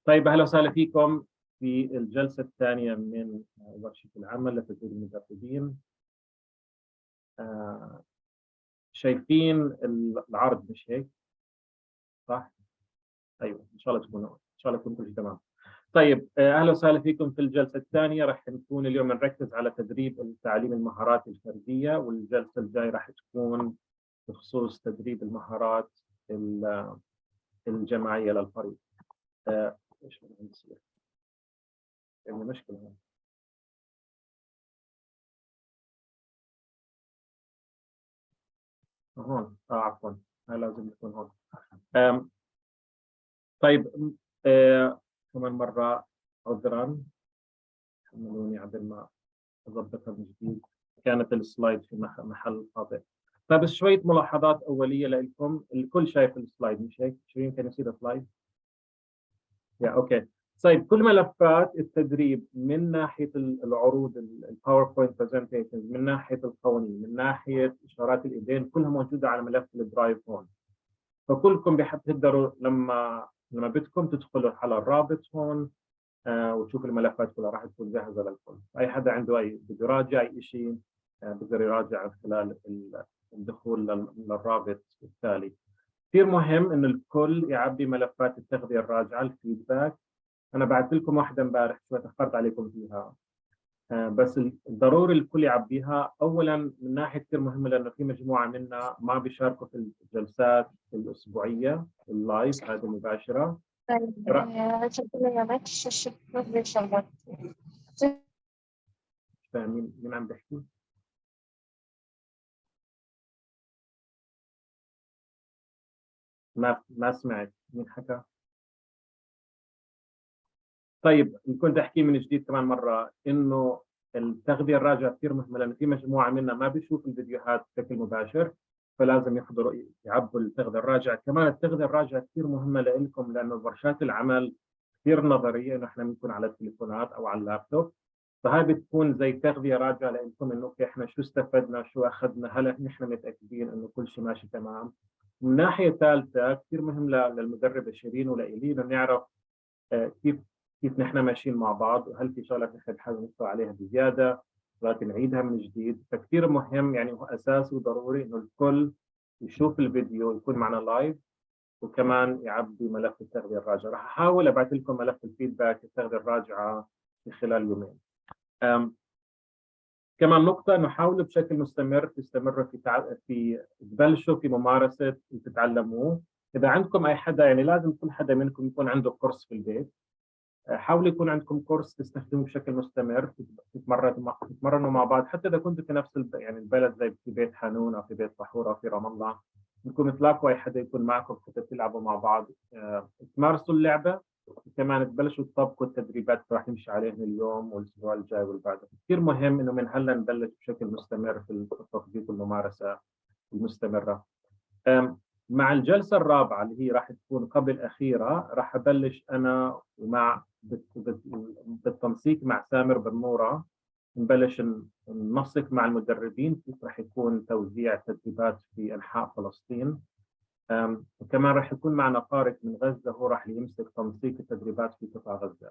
طيب أهلا وسهلا فيكم في الجلسة الثانية من ورشة العمل لتدريب المدربين. شايفين العرض مش هيك؟ صح؟ أيوه إن شاء الله يكون كل شيء تمام. طيب أهلا وسهلا فيكم في الجلسة الثانية. راح نكون اليوم نركز على تدريب تعليم المهارات الفردية، والجلسة الجاية راح تكون بخصوص تدريب المهارات الجماعية للفريق. إيش بصير؟ يعني مشكلة هون. هون عفوا لازم يكون هون. طيب كمان مرة عذرا، حملوني عبر ما أضبطها من جديد، كانت السلايد في محل خاطئ. طيب بس شوية ملاحظات أولية لكم. الكل شايف السلايد مش هيك؟ شيرين كان يصير سلايد؟ أوكي. طيب كل ملفات التدريب من ناحية العروض الباوربوينت برزنتيشنز، من ناحية القوانين، من ناحية إشارات الإيدين، كلها موجودة على ملف الدرايف هون. فكلكم تقدروا لما بدكم تدخلوا على الرابط هون وتشوف الملفات كلها راح تكون جاهزه للكل. اي حدا عنده بده يراجع اي شيء بيقدر يراجع من خلال الدخول للرابط التالي. كثير مهم انه الكل يعبي ملفات التغذيه الراجعه، الفيدباك. انا بعثت لكم واحده امبارح، شوي تاخرت عليكم فيها، بس ضروري الكل يعبيها. اولا من ناحيه كثير مهمه لانه في مجموعه منا ما بيشاركوا في الجلسات الاسبوعيه اللايف هذه المباشره. فاهمين مين عم بحكي؟ ما سمعت مين حكى. طيب كنت احكي من جديد كمان مره انه التغذيه الراجعه كثير مهمه، لانه في مجموعه منا ما بيشوف الفيديوهات بشكل مباشر، فلازم يحضروا يعبوا التغذيه الراجعه. كمان التغذيه الراجعه كثير مهمه لكم، لانه ورشات العمل كثير نظريه، انه احنا بنكون على التليفونات او على اللابتوب، فهاي بتكون زي تغذيه راجعه لكم، انه احنا شو استفدنا، شو اخذنا، هل نحن متاكدين انه كل شيء ماشي تمام. من ناحيه ثالثه كثير مهم للمدرب شيرين ولإلي انه نعرف كيف نحن ماشيين مع بعض، وهل في شغلات نحن بحاجه نشتغل عليها بزياده، لكن نعيدها من جديد. فكثير مهم، يعني هو اساسي وضروري انه الكل يشوف الفيديو، يكون معنا لايف، وكمان يعبي ملف التغذيه الراجعه. راح احاول ابعث لكم ملف الفيدباك التغذيه الراجعه في خلال يومين. كمان نقطة إنه حاولوا بشكل مستمر تستمروا في تبلشوا في ممارسة وتتعلموه. إذا عندكم أي حدا، يعني لازم كل حدا منكم يكون عنده كورس في البيت. حاولوا يكون عندكم كورس تستخدموه بشكل مستمر، تتمرنوا مع بعض، حتى إذا كنتوا في نفس يعني البلد، زي في بيت حانون أو في بيت طحورة أو في رام الله، بدكم تلاقوا أي حدا يكون معكم حتى تلعبوا مع بعض، تمارسوا اللعبة، وكمان تبلشوا تطبقوا التدريبات اللي راح نمشي عليها اليوم والاسبوع الجاي واللي بعده. كثير مهم انه من هلا نبلش بشكل مستمر في التطبيق والممارسه المستمره. مع الجلسه الرابعه اللي هي راح تكون قبل الاخيره، راح ابلش انا ومع بالتنسيق مع سامر بالنوره، نبلش ننسق مع المدربين كيف راح يكون توزيع التدريبات في انحاء فلسطين. وكمان راح يكون معنا طارق من غزة، هو راح يمسك تنسيق التدريبات في قطاع غزة.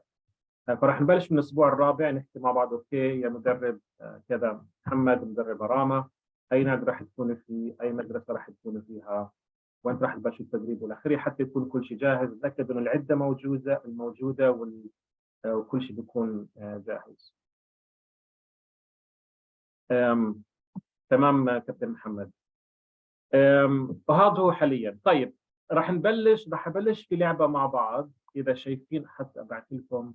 فراح نبلش من الأسبوع الرابع نحكي مع بعض، أوكي يا مدرب كذا محمد، مدرب راما، أي نادي راح تكون فيه، أي مدرسة راح تكون فيها، وأنت راح تبلش التدريب والآخري، حتى يكون كل شيء جاهز. تأكد إنه العدة موجودة وكل شيء بيكون جاهز. تمام كابتن محمد. وهذا هو حاليا. طيب راح ابلش في لعبه مع بعض. اذا شايفين حتى ابعث لكم،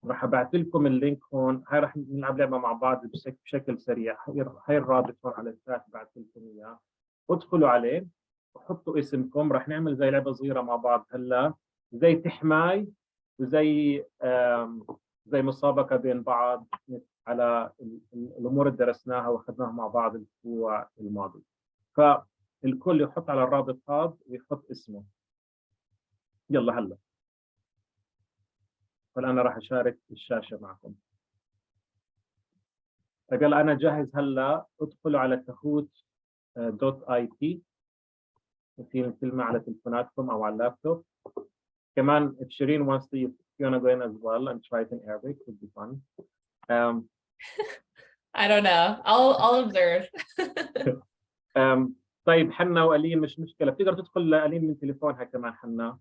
راح ابعث لكم اللينك هون. هاي راح نلعب لعبه مع بعض بشكل سريع. هاي الرابط هون على الشات بعث لكم اياه، ادخلوا عليه وحطوا اسمكم. راح نعمل زي لعبه صغيره مع بعض هلا، زي تحماي وزي زي مسابقه بين بعض على الامور اللي درسناها واخذناها مع بعض الاسبوع الماضي. فالكل يحط على الرابط هذا ويحط اسمه. يلا هلا، فالان راح اشارك الشاشه معكم. طيب يلا انا جاهز هلا. ادخلوا على كهوت .it، في الكلمه على تليفوناتكم او على اللابتوب. كمان if Shireen wants to, if you wanna go in as well and try it in Arabic, it would be fun. I don't know. I'll observe. طيب حنا وألين مش مشكلة، بتقدر تدخل لألين من تليفونها كمان حنا.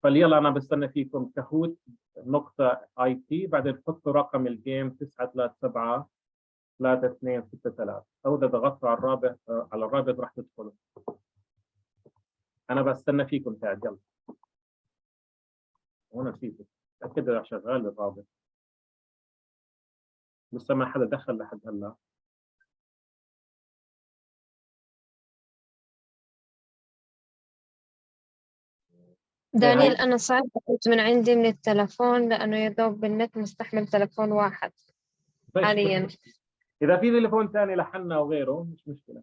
فليلا أنا بستنى فيكم كهوت نقطة IT، بعدين حطوا رقم الجيم 937 3263، أو إذا ضغطتوا على الرابط راح تدخلوا. أنا بستنى فيكم تعال يلا. وأنا نسيته، أكيد شغال الرابط. لسه ما حدا دخل لحد هلا. دانيال أنا صعب أخذ من عندي من التلفون لأنه يدوب بالنت مستحمل تلفون واحد حاليا. إذا في تليفون ثاني لحنا وغيره مش مشكلة.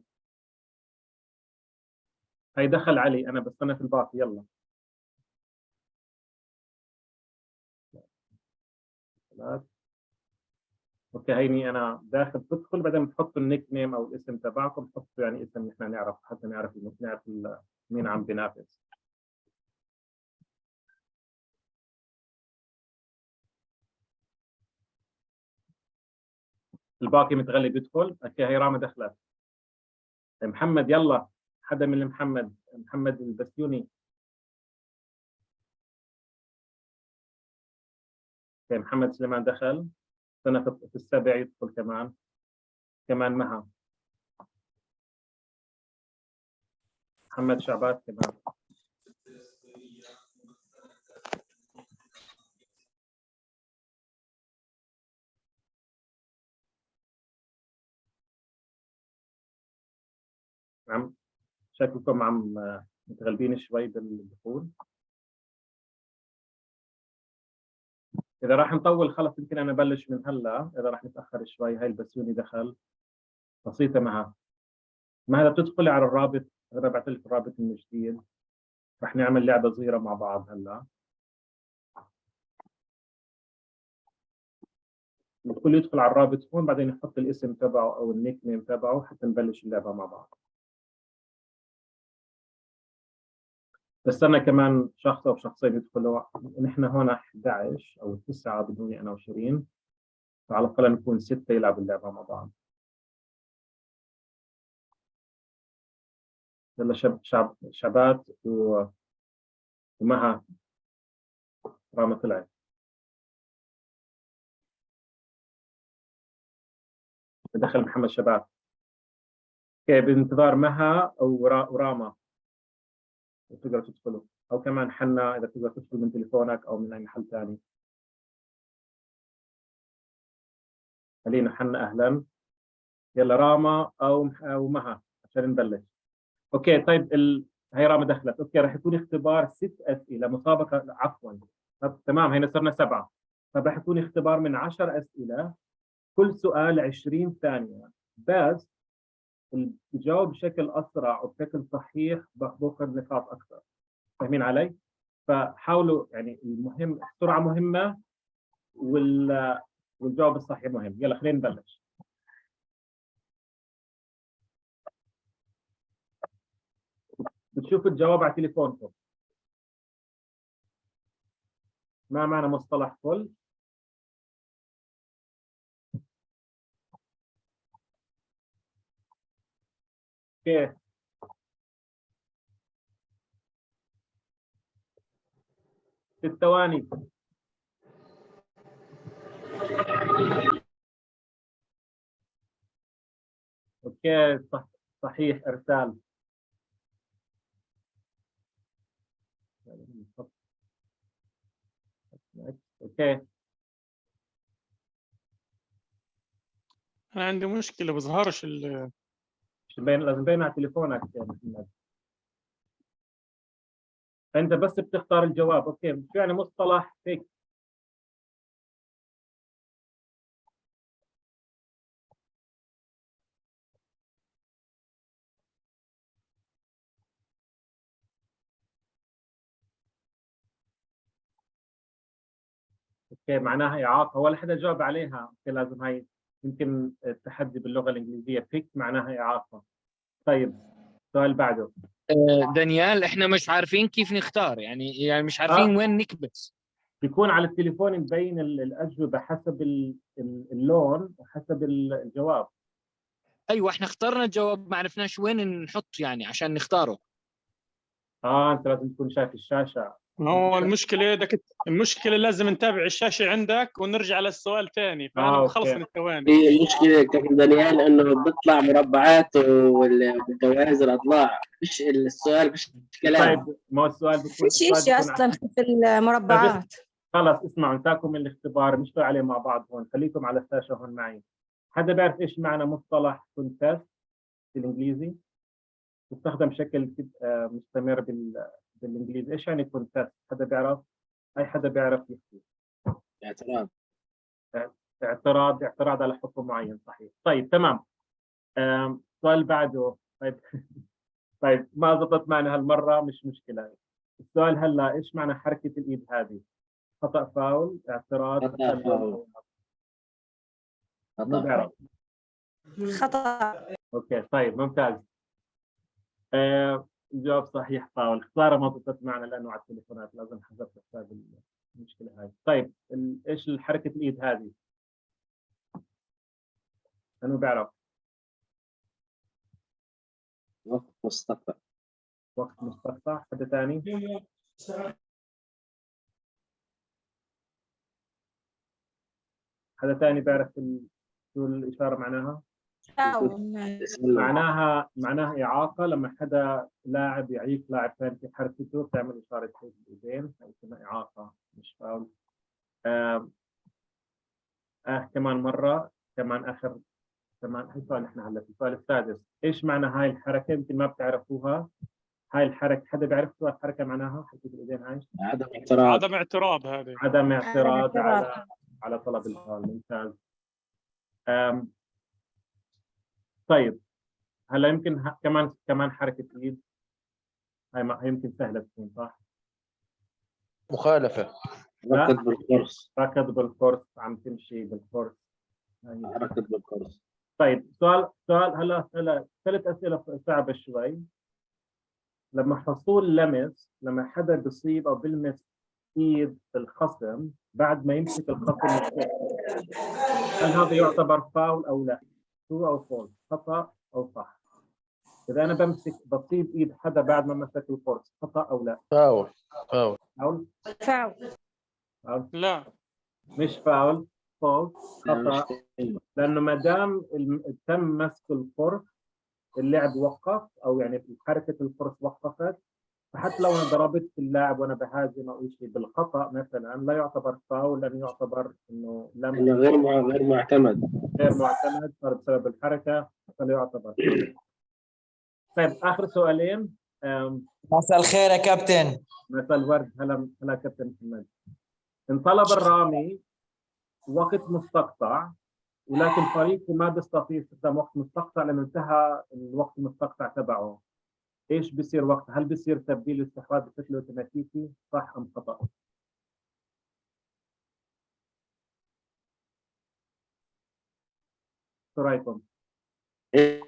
هي دخل علي، أنا بستنى في الباقي يلا. اوكي هيني انا داخل، تدخل بعدين بتحطوا النيك نيم او الاسم تبعكم، بتحطوا يعني اسم نحن نعرف حتى نعرف مين عم بينافس. الباقي متغلب يدخل. اوكي هي رامي دخلت. محمد يلا، حدا من محمد البسيوني. اوكي محمد سليمان دخل، سنة في السابع يدخل كمان مها. محمد شعبات كمان. شكلكم عم متغلبين شوي بالدخول. إذا راح نطول خلص يمكن أنا أبلش من هلا، إذا راح نتأخر شوي. هاي البسيوني دخل، بسيطة مها. ما هذا بتدخلي على الرابط، أنا بعت لك الرابط من جديد. راح نعمل لعبة صغيرة مع بعض هلا. الكل يدخل على الرابط هون، بعدين يحط الاسم تبعه أو النيك نيم تبعه حتى نبلش اللعبة مع بعض. بستنى كمان شخص أو شخصين يدخلوا. نحن هون 11 أو 9 بدوني أنا وشيرين، فعلى الأقل نكون 6 يلعبوا اللعبة مع بعض. يلا شبات ومها رامة طلعت. دخل محمد شباب. اوكي بانتظار مها او وراما تقدروا تدخلوا، او كمان حنا اذا تقدر تدخل من تليفونك او من اي محل ثاني. خلينا حنا اهلا. يلا راما او مها عشان نبلش. اوكي طيب هي راما دخلت. اوكي راح يكون اختبار 6 اسئله مسابقه، عفوا تمام هينا صرنا 7. طيب راح يكون اختبار من 10 اسئله، كل سؤال 20 ثانيه، بس اللي بجاوب بشكل اسرع وبشكل صحيح باخذ نقاط اكثر. فاهمين علي؟ فحاولوا يعني، المهم السرعه مهمه والجواب الصحيح مهم. يلا خلينا نبلش. بتشوفوا الجواب على تليفونكم. ما معنى مصطلح كل؟ كيف؟ في الثواني. اوكي صحيح ارسال. اوكي أنا عندي مشكلة بظهرش لازم تبين على تليفونك يا محمد. انت بس بتختار الجواب. اوكي شو يعني مصطلح فيك؟ اوكي معناها اعاقه، ولا حدا جاوب عليها. اوكي لازم هاي يمكن التحدي باللغه الانجليزيه، فيك معناها اعاقه. طيب السؤال بعده. دانيال احنا مش عارفين كيف نختار، يعني مش عارفين وين نكبس. بيكون على التليفون مبين الأجوبة حسب اللون وحسب الجواب. ايوه احنا اخترنا الجواب، ما عرفناش وين نحط يعني عشان نختاره. انت لازم تكون شايف الشاشة. هو المشكلة لازم نتابع الشاشة عندك ونرجع للسؤال تاني، فأنا بخلص أوكي. من الثواني. في مشكلة كابتن دانيال إنه بيطلع مربعات والجوائز الأضلاع، مش السؤال مش كلام. طيب ما هو السؤال بيكون فيش إشي أصلا في المربعات. خلاص اسمعوا، انتاكم من الاختبار نشتغل عليه مع بعض هون، خليكم على الشاشة هون معي. حدا بيعرف ايش معنى مصطلح كونتست بالانجليزي؟ يستخدم بشكل مستمر بالانجليزي. ايش يعني كونتست؟ حدا بيعرف؟ اي حدا بيعرف يحكي؟ اعتراض. اعتراض على حكم معين، صحيح. طيب تمام. السؤال اللي بعده. طيب طيب ما ضبط معنا هالمرة، مش مشكلة. السؤال هلا ايش معنى حركة الايد هذه؟ خطأ، فاول، اعتراض، خطأ، فاول. ما بعرف. خطأ. اوكي طيب ممتاز. الجواب صحيح، فاول. خسارة ما ضبطت معنا لانه على التليفونات، لازم حسب حساب المشكلة هاي. طيب ايش حركة الايد هذه؟ انا بعرف. وقت مستقبل. وقت مستقطع. حدا ثاني؟ حدا ثاني بيعرف شو الإشارة معناها؟ معناها إعاقة. لما حدا لاعب يعيق لاعب ثاني في حركته بتعمل إشارة هيك بالإيدين، هي اسمها إعاقة مش فاول. كمان مرة، كمان آخر، كمان هي سؤال. احنا هلا في السؤال السادس. ايش معنى هاي الحركة؟ يمكن ما بتعرفوها. هاي الحركة حدا بيعرف شو الحركة معناها؟ حركة الإيدين هاي؟ عدم اعتراض. عدم اعتراض هذه. عدم اعتراض على طلب الفاول. ممتاز. طيب هلا يمكن كمان حركة ايد. هي يمكن سهلة تكون، صح؟ مخالفة. لا. ركض بالقرص. ركض بالقرص، عم تمشي بالقرص. ركض بالقرص. طيب سؤال هلا 3 أسئلة صعبة شوي. لما حصول لمس، لما حدا بيصيب او بلمس ايد الخصم بعد ما يمسك الخصم الثاني، هل هذا يعتبر فاول او لا؟ ترو او فولس؟ خطأ او صح؟ اذا انا بصيب ايد حدا بعد ما مسك القرص، خطأ او لا؟ فاول. فاول؟ فاول. لا مش فاول، فولس، خطأ. لانه ما دام تم مسك القرص اللعب وقف، او يعني حركة القرص وقفت، فحتى لو انا ضربت في اللاعب وانا بهاجم او شيء بالخطا مثلا لا يعتبر فاول، لانه يعتبر انه غير معتمد. صار بسبب الحركه، فلا يعتبر. طيب اخر سؤالين. مساء الخير يا كابتن. مساء الورد. هلا كابتن محمد. انطلب الرامي وقت مستقطع، ولكن فريقه ما بيستطيع استخدام وقت مستقطع لانه انتهى الوقت المستقطع تبعه. ايش بصير وقتها؟ هل بصير تبديل الاستحواذ بشكل اوتوماتيكي، صح ام خطا؟ شو رايكم؟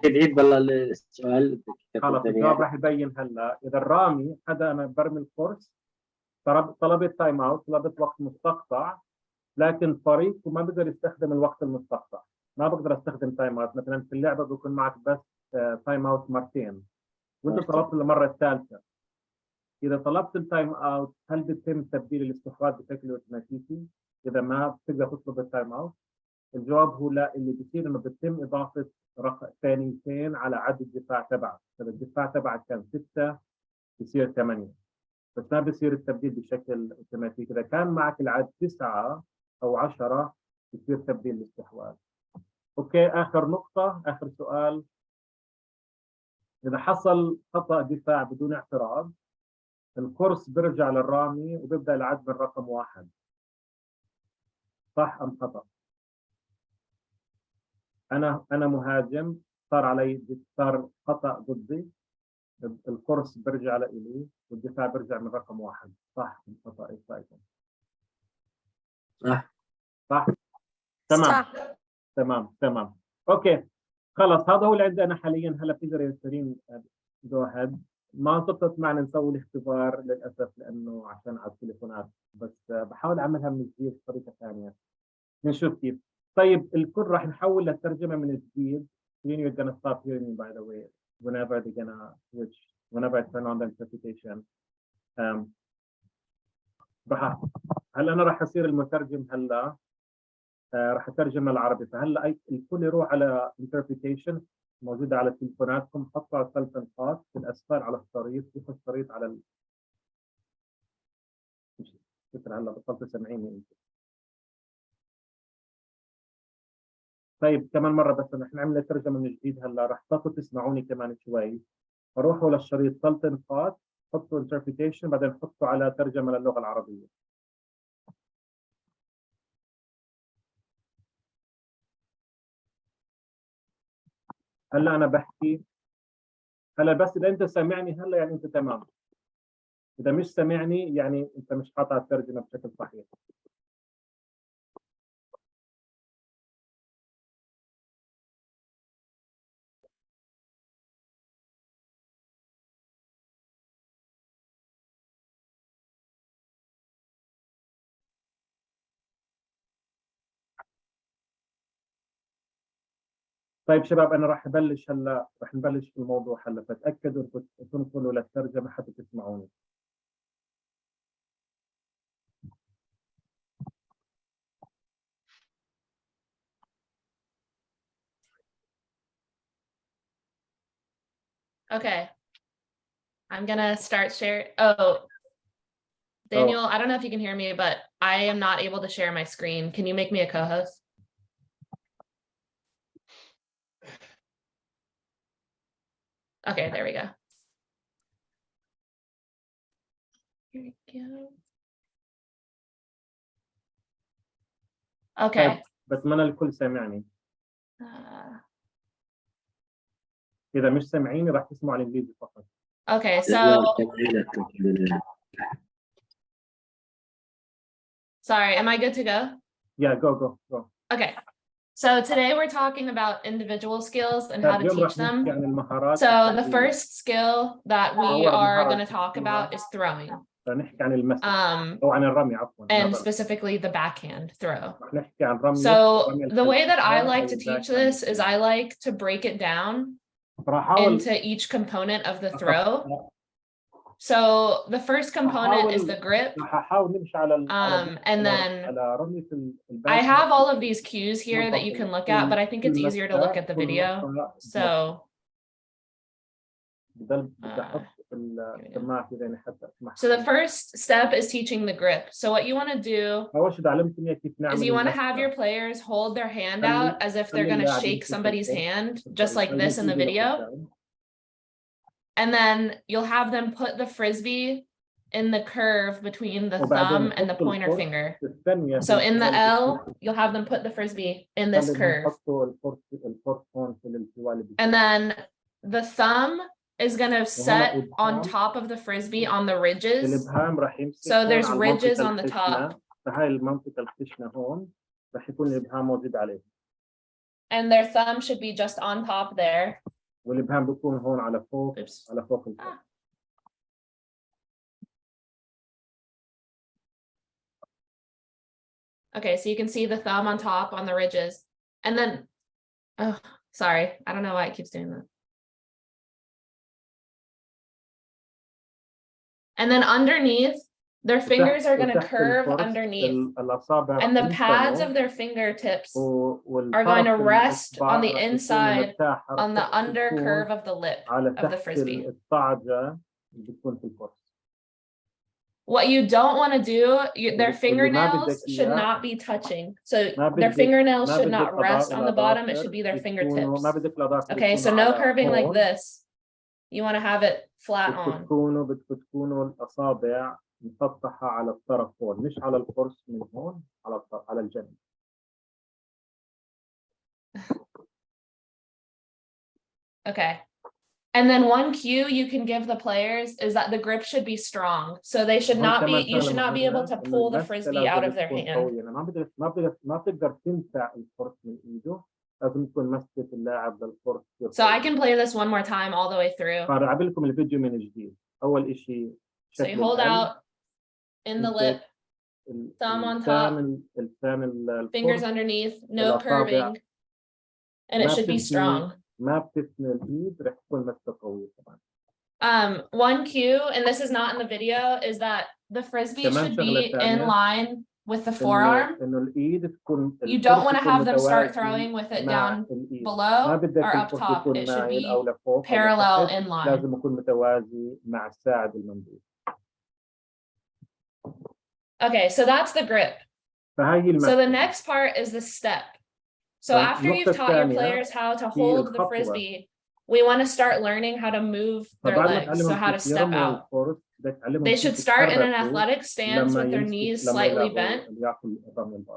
عيد بالله السؤال. خلص الجواب راح يبين هلا. اذا الرامي حدا انا برمي القرص، طلبت تايم اوت، طلبت وقت مستقطع، لكن فريقه ما بقدر يستخدم الوقت المستقطع، ما بقدر استخدم تايم اوت. مثلا في اللعبه بكون معك بس تايم اوت مرتين، وانت طلبت المره الثالثه. اذا طلبت التايم اوت هل بيتم تبديل الاستحواذ بشكل اوتوماتيكي اذا ما بتقدر تطلب التايم اوت؟ الجواب هو لا. اللي بيصير انه بيتم اضافه ثانيتين على عدد الدفاع تبعك. اذا الدفاع تبعك كان 6 بصير 8، بس ما بصير التبديل بشكل اوتوماتيكي. اذا كان معك العدد 9 او 10 بصير تبديل الاستحواذ. اوكي اخر نقطه، اخر سؤال. اذا حصل خطا دفاع بدون اعتراض، القرص بيرجع للرامي وبيبدا العد من رقم 1، صح ام خطا؟ انا مهاجم، صار خطا ضدي، القرص بيرجع لإلي والدفاع بيرجع من رقم 1، صح ام خطا؟ ايش رايكم؟ صح. تمام. صح. تمام. اوكي خلص، هذا هو اللي عندنا حاليا. هلا بتقدر يا سيرين جو هيد ما زبطت معنا نسوي الاختبار للاسف لانه عشان على التليفونات، بس بحاول اعملها من جديد بطريقه ثانيه نشوف كيف. طيب الكل راح نحول للترجمه من جديد. You're gonna stop hearing me by the way whenever they're gonna switch, whenever I turn on the interpretation. هلا انا راح اصير المترجم هلا. راح اترجم للعربي، فهلا الكل يروح على interpretation موجوده على تليفوناتكم، حطوا على 3 نقاط في الاسفل على الشريط، يخش الشريط على فكرة هلا بطلت سامعيني انت. طيب كمان مره بس رح نعمل ترجمه من جديد هلا، رح تضلوا تسمعوني كمان شوي. روحوا للشريط 3 نقاط، حطوا interpretation بعدين حطوا على ترجمه للغه العربيه. هلا انا بحكي هلا، بس اذا انت سامعني هلا يعني انت تمام، اذا مش سامعني يعني انت مش قاطع الترجمه بشكل صحيح. طيب شباب انا راح ابلش هلا، راح نبلش في الموضوع هلا، فتاكدوا انكم تنقلوا للترجمه حتى تسمعوني. Okay. I'm gonna start share. Oh, Daniel, I don't know if you can hear me, but I am not able to share my screen. Can you make me a co-host? Okay, there we go. Here we go. Okay. بتمنى الكل سامعني. Uh, اذا مش سامعيني راح تسمعوا الانجليزي فقط. okay, so sorry, am I good to go? Yeah, go. Okay. So today we're talking about individual skills and how to اليوم teach راح نحكي them. عن المهارات So the الفردية. first skill that we أول are مهارة going to talk تحكيها about is throwing. نحكي عن المسح أو عن الرمي عفوا. And specifically the backhand throw. راح نحكي عن رمي. So the way that I like to teach this is I like to break it down into each component of the throw. So the first component is the grip. And then I have all of these cues here that you can look at, but I think it's easier to look at the video. So so the first step is teaching the grip. So what you want to do is you want to have your players hold their hand out as if they're going to shake somebody's hand, just like this in the video. And then you'll have them put the frisbee in the curve between the thumb and the pointer finger. So in the L, you'll have them put the frisbee in this curve. And then the thumb is going to set on top of the frisbee on the ridges. So there's ridges on the top. And their thumb should be just on top there. والابهام بيكون هون على فوق. Oops. على فوق الفوق. Okay, so you can see the thumb on top on the ridges. And then, oh, sorry, I don't know why it keeps doing that. And then underneath, their fingers are going to curve underneath. And the pads of their fingertips are going to rest on the inside, on the under curve of the lip of the frisbee. What you don't want to do, their fingernails should not be touching. So their fingernails should not rest on the bottom. It should be their fingertips. Okay, so no curving like this. You want to have it flat on. بتكونوا الأصابع مسطحة على الطرف هون، مش على القرص من هون على الجنب. Okay. And then one cue you can give the players is that the grip should be strong. So they should not be, you should not be able to pull the frisbee out of their hand. ما بتقدر تنزع القرص من ايده، لازم تكون مسكة اللاعب للكرة. So I can play this one more time all the way through. فأعمل لكم الفيديو من جديد. أول إشي So you hold out in the lip, thumb on top, fingers underneath, no curving, and it should be strong. ما بتثني الإيد رح تكون مسكة قوية طبعا. One cue, and this is not in the video, is that the frisbee should be in line with the forearm. You don't want to have them start throwing with it down below or up top. It should be parallel in line. لازم يكون متوازي مع الساعد الممدود. Okay, so that's the grip. So the next part is the step. So after you've taught your players how to hold the frisbee, we want to start learning how to move their legs, so how to step out. They should start in an athletic stance with their knees slightly bent.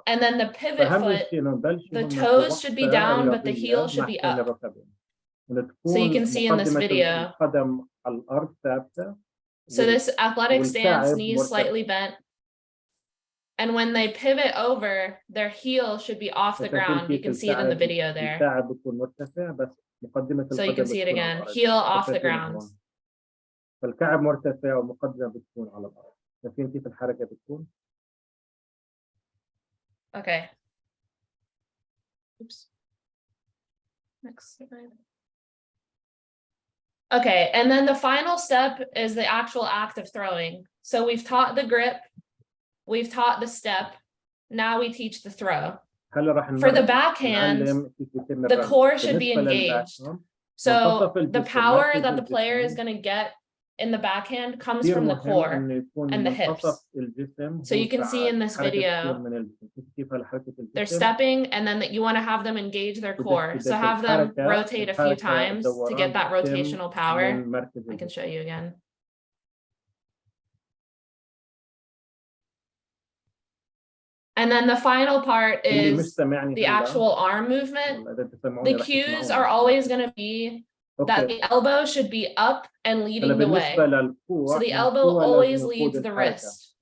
And then the pivot foot, the toes should be down, but the heel should be up. So you can see in this video. So this athletic stance, knees slightly bent. And when they pivot over, their heel should be off the ground. You can see it in the video there. So you can see it again, heel off the ground. فالكعب مرتفع والمقدمة بتكون على الأرض. شايفين كيف الحركة بتكون؟ Okay. Oops. Next slide. Okay, and then the final step is the actual act of throwing. So we've taught the grip, we've taught the step, now we teach the throw. For the backhand, the core should be engaged. So the power that the player is going to get in the backhand comes from the core and the hips. So you can see in this video, they're stepping and then you want to have them engage their core. So have them rotate a few times to get that rotational power. I can show you again. And then the final part is the actual arm movement. The cues are always going to be that the elbow should be up and leading the way. So the elbow always leads the wrist.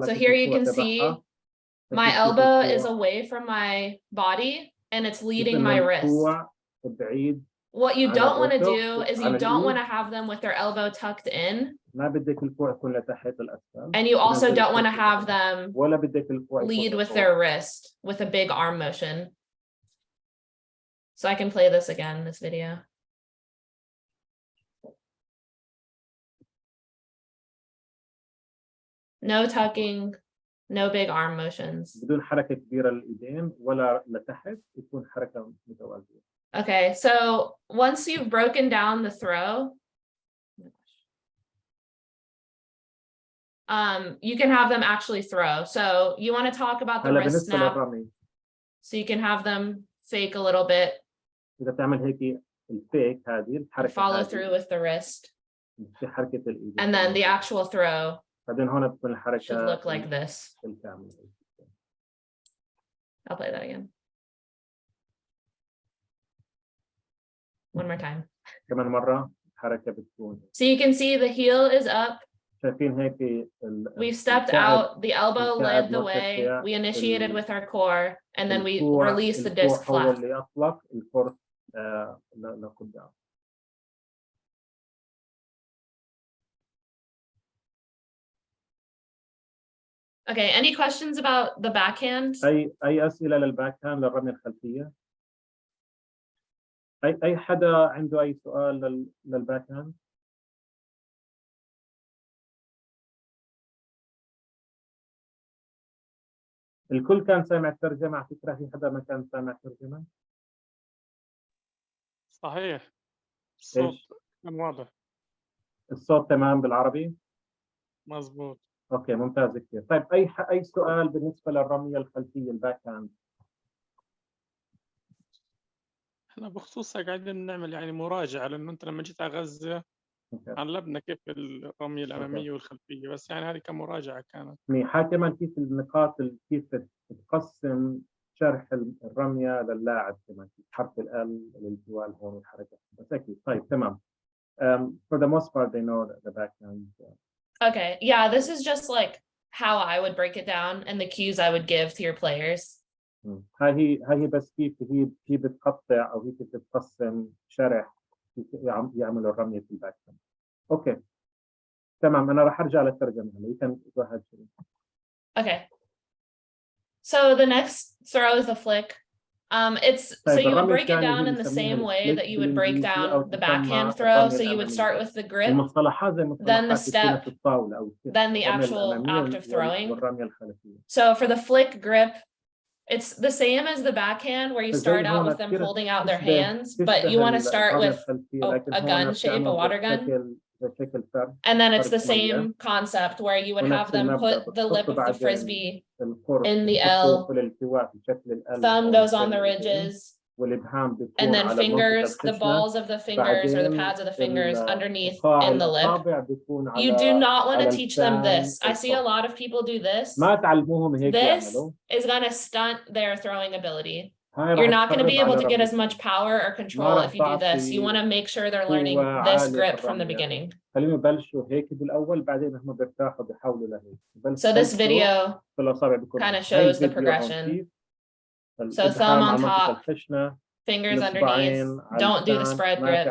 So here you can see my elbow is away from my body and it's leading my wrist. What you don't want to do is you don't want to have them with their elbow tucked in. And you also don't want to have them lead with their wrist with a big arm motion. So I can play this again, this video. No tucking, no big arm motions. Okay, so once you've broken down the throw, you can have them actually throw. So you want to talk about the wrist snap. So you can have them fake a little bit. Follow through with the wrist. And then the actual throw should look like this. I'll play that again. One more time. So you can see the heel is up. We've stepped out, the elbow led the way, we initiated with our core, and then we release the disc flat. Okay, any questions about the backhand? أي أسئلة للباكهاند للرمية الخلفية؟ أي حدا عنده أي سؤال للباكهاند؟ الكل كان سامع الترجمة على فكرة، في حدا ما كان سامع الترجمة؟ صحيح. الصوت كان واضح. الصوت تمام بالعربي؟ مظبوط. اوكي ممتاز كثير. طيب اي سؤال بالنسبة للرمية الخلفية الباك هاند؟ احنا بخصوصها قاعدين نعمل يعني مراجعة، لأنه أنت لما جيت على غزة علمنا كيف الرمية الأمامية والخلفية، بس يعني هذه كمراجعة كانت. منيح. كمان كيف النقاط كيف تقسم شرح الرمية للاعب، كمان حرف ال الالتواء هون والحركة، بس أكيد. طيب تمام. For the most part they know the backhand. Okay, yeah, this is just like how I would break it down and the cues I would give to your players. هاي بس كيف هي بتقطع او هي بتقسم شرح يعملوا الرمية في الباك. اوكي تمام انا راح ارجع للترجمة هلا. You can go ahead. Okay. So the next throw is the flick. So you would break it down in the same way that you would break down the backhand throw. So you would start with the grip, then the step, then the actual act of throwing. So for the flick grip, it's the same as the backhand where you start out with them holding out their hands, but you want to start with a gun shape, a water gun. And then it's the same concept where you would have them put the lip of the frisbee in the L, thumb goes on the ridges, and then fingers, the balls of the fingers or the pads of the fingers underneath in the lip. You do not want to teach them this. I see a lot of people do this. This is going to stunt their throwing ability. You're not going to be able to get as much power or control if you do this. You want to make sure they're learning this grip from the beginning. So this video kind of shows the progression. So thumb on top, fingers underneath, don't do the spread grip.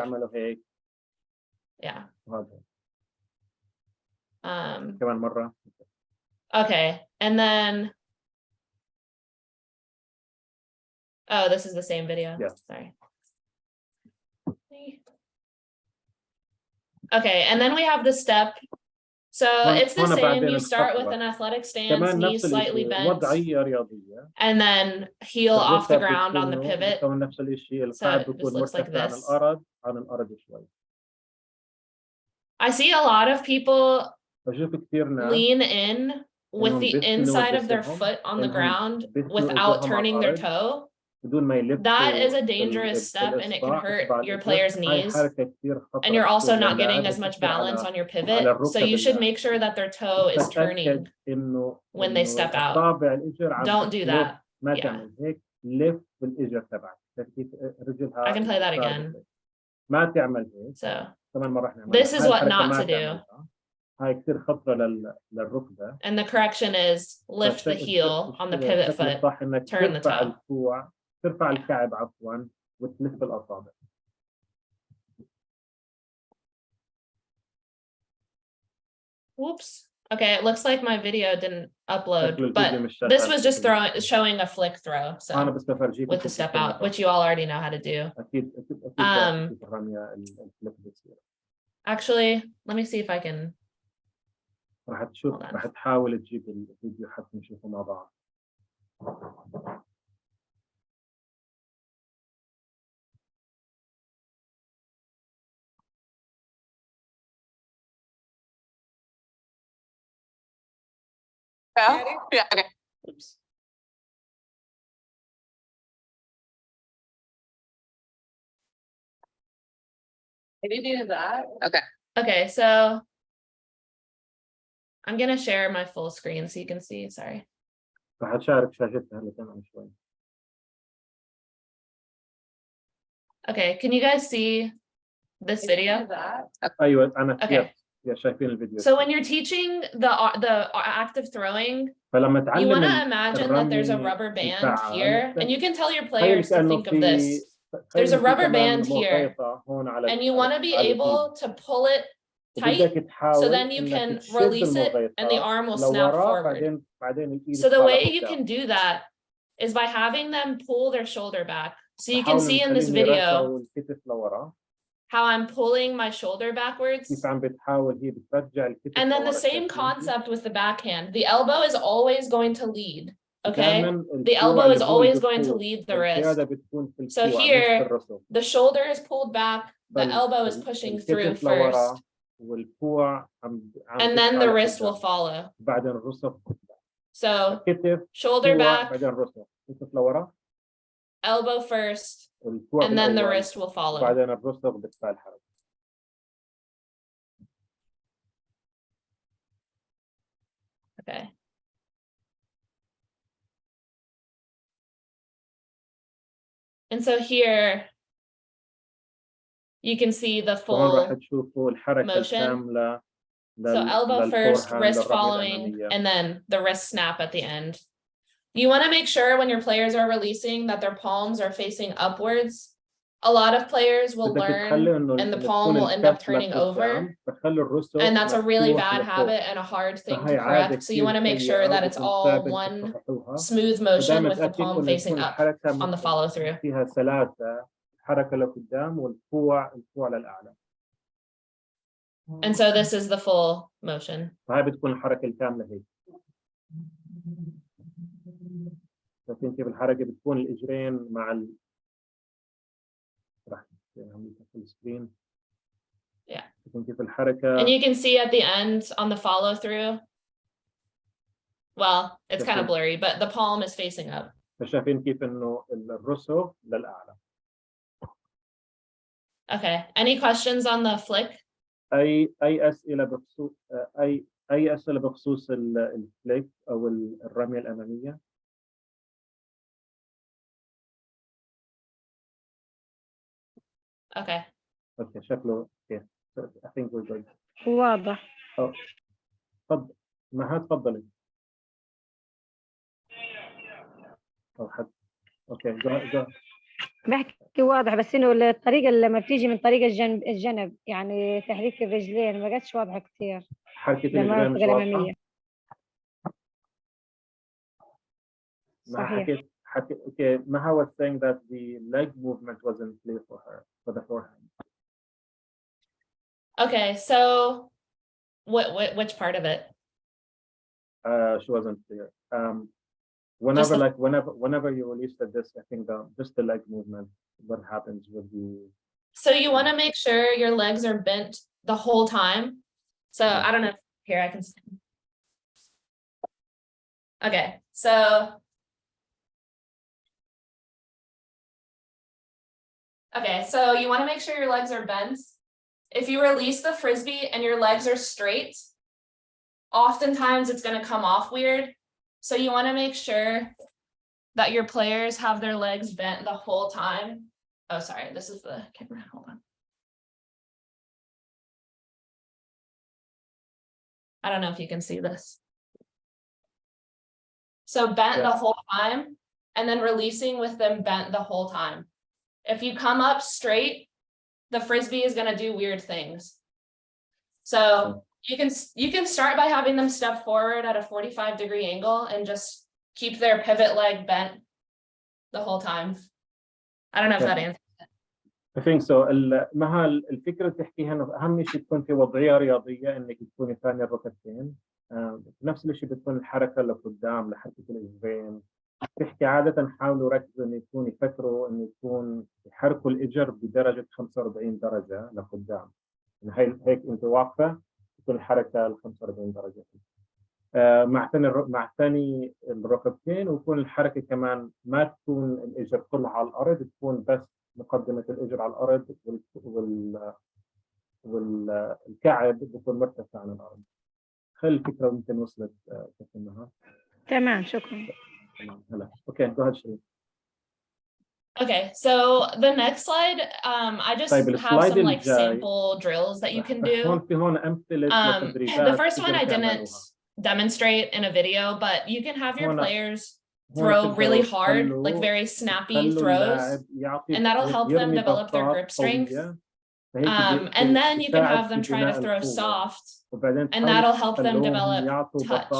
Yeah. Okay, and then oh, this is the same video. Yeah. Sorry. Okay, and then we have the step. So it's the same. You start with an athletic stance, knees slightly bent, and then heel off the ground on the pivot. So this looks like this. I see a lot of people lean in with the inside of their foot on the ground without turning their toe. That is a dangerous step and it can hurt your player's knees. And you're also not getting as much balance on your pivot. So you should make sure that their toe is turning when they step out. Don't do that. Yeah. I can play that again. So this is what not to do. And the correction is lift the heel on the pivot foot, turn the toe. ترفع الكعب عفوا وتلف الأصابع. Whoops. Okay, it looks like my video didn't upload, but this was just showing a flick throw. So with the step out, which you all already know how to do. Actually, let me see if I can. راح تحاول تجيب الفيديو حتى نشوفه مع بعض. Yeah, okay. Oops. Did you do that? Okay. Okay, so I'm gonna share my full screen so you can see. Sorry. راح أشارك شاشتها هلا كمان شوي. Okay, can you guys see this video? أيوة أنا. Okay. شايفين الفيديو. So when you're teaching the act of throwing, you want to imagine that there's a rubber band here, and you can tell your players to think of this. There's a rubber band here, and you want to be able to pull it tight, so then you can release it, and the arm will snap forward. So the way you can do that is by having them pull their shoulder back. So you can see in this video how I'm pulling my shoulder backwards. And then the same concept with the backhand. The elbow is always going to lead. Okay, the elbow is always going to lead the wrist. So here, the shoulder is pulled back, the elbow is pushing through first, and then the wrist will follow. So shoulder back, elbow first, and then the wrist will follow. Okay. And so here you can see the full motion. So elbow first, wrist following, and then the wrist snap at the end. You want to make sure when your players are releasing that their palms are facing upwards. A lot of players will learn and the palm will end up turning over. And that's a really bad habit and a hard thing to correct. So you want to make sure that it's all one smooth motion with the palm facing up on the follow through. And so this is the full motion. لكن كيف الحركة بتكون الإجرين مع Yeah. كيف الحركة. And you can see at the end on the follow through. Well, it's kind of blurry, but the palm is facing up. فشايفين كيف إنه الرسو للأعلى. Okay. Any questions on the flick? أي أسئلة بخصوص أي أسئلة بخصوص الفليك أو الرمية الأمامية؟ Okay. Okay, شكله yeah. So I think we're good. واضح. تفضل. مها تفضلي. أو حد. Okay, go. بحكي واضح بس إنه الطريقة لما بتيجي من طريقة الجنب يعني تحريك الرجلين ما جاتش واضحة كثير. حركة الرجلين مش واضحة. صحيح. Okay, Maha was saying that the leg movement wasn't clear for her, for the forehand. Okay, so which part of it? She wasn't clear. Whenever you release the disc, I think just the leg movement, what happens with the. So you want to make sure your legs are bent the whole time. So I don't know. Here I can. Okay, so. Okay, so you want to make sure your legs are bent. If you release the frisbee and your legs are straight, oftentimes it's going to come off weird. So you want to make sure that your players have their legs bent the whole time. Oh, sorry, this is the camera. Hold on. I don't know if you can see this. So bent the whole time and then releasing with them bent the whole time. If you come up straight, the frisbee is going to do weird things. So you can start by having them step forward at a 45-degree angle and just keep their pivot leg bent the whole time. I don't know if that answers it. I think so. مها الفكرة تحكيها إنه أهم شيء تكون في وضعية رياضية إنك تكوني ثاني الركبتين. نفس الشيء بتكون الحركة لقدام لحركة الإجرين. تحكي عادة حاولوا ركزوا إن يفكروا إنه يكون يحركوا الإجر بدرجة 45 درجة لقدام. يعني هيك أنت واقفة تكون الحركة ل 45 درجة. مع ثاني الركبتين ويكون الحركة كمان ما تكون الإجر كلها على الأرض، تكون بس مقدمة الإجر على الأرض والكعب بيكون مرتفع عن الأرض. خلي الفكرة ممكن وصلت كثيرا. تمام شكرا. Okay, go ahead, Shri. Okay, so the next slide, I just have some like sample drills that you can do. The first one I didn't demonstrate in a video, but you can have your players throw really hard, like very snappy throws, and that'll help them develop their grip strength. And then you can have them try to throw soft, and that'll help them develop touch.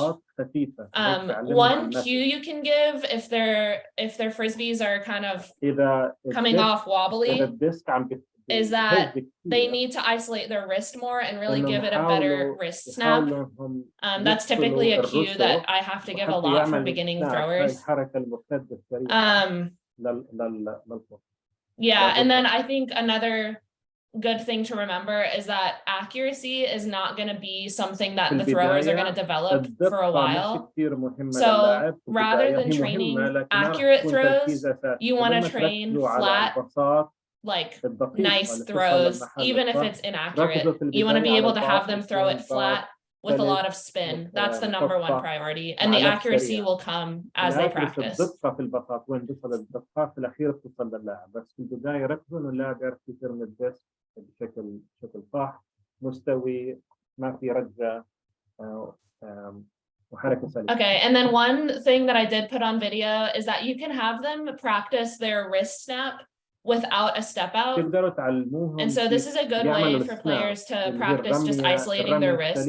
One cue you can give if their frisbees are kind of coming off wobbly is that they need to isolate their wrist more and really give it a better wrist snap. That's typically a cue that I have to give a lot for beginning throwers. Yeah, and then I think another good thing to remember is that accuracy is not going to be something that the throwers are going to develop for a while. So rather than training accurate throws, you want to train flat, like nice throws, even if it's inaccurate. You want to be able to have them throw it flat with a lot of spin. That's the number one priority, and the accuracy will come as they practice. بشكل صح مستوي ما في رجة وحركة سلسة. Okay, and then one thing that I did put on video is that you can have them practice their wrist snap without a step out. تقدروا تعلموهم. And so this is a good way for players to practice just isolating their wrists.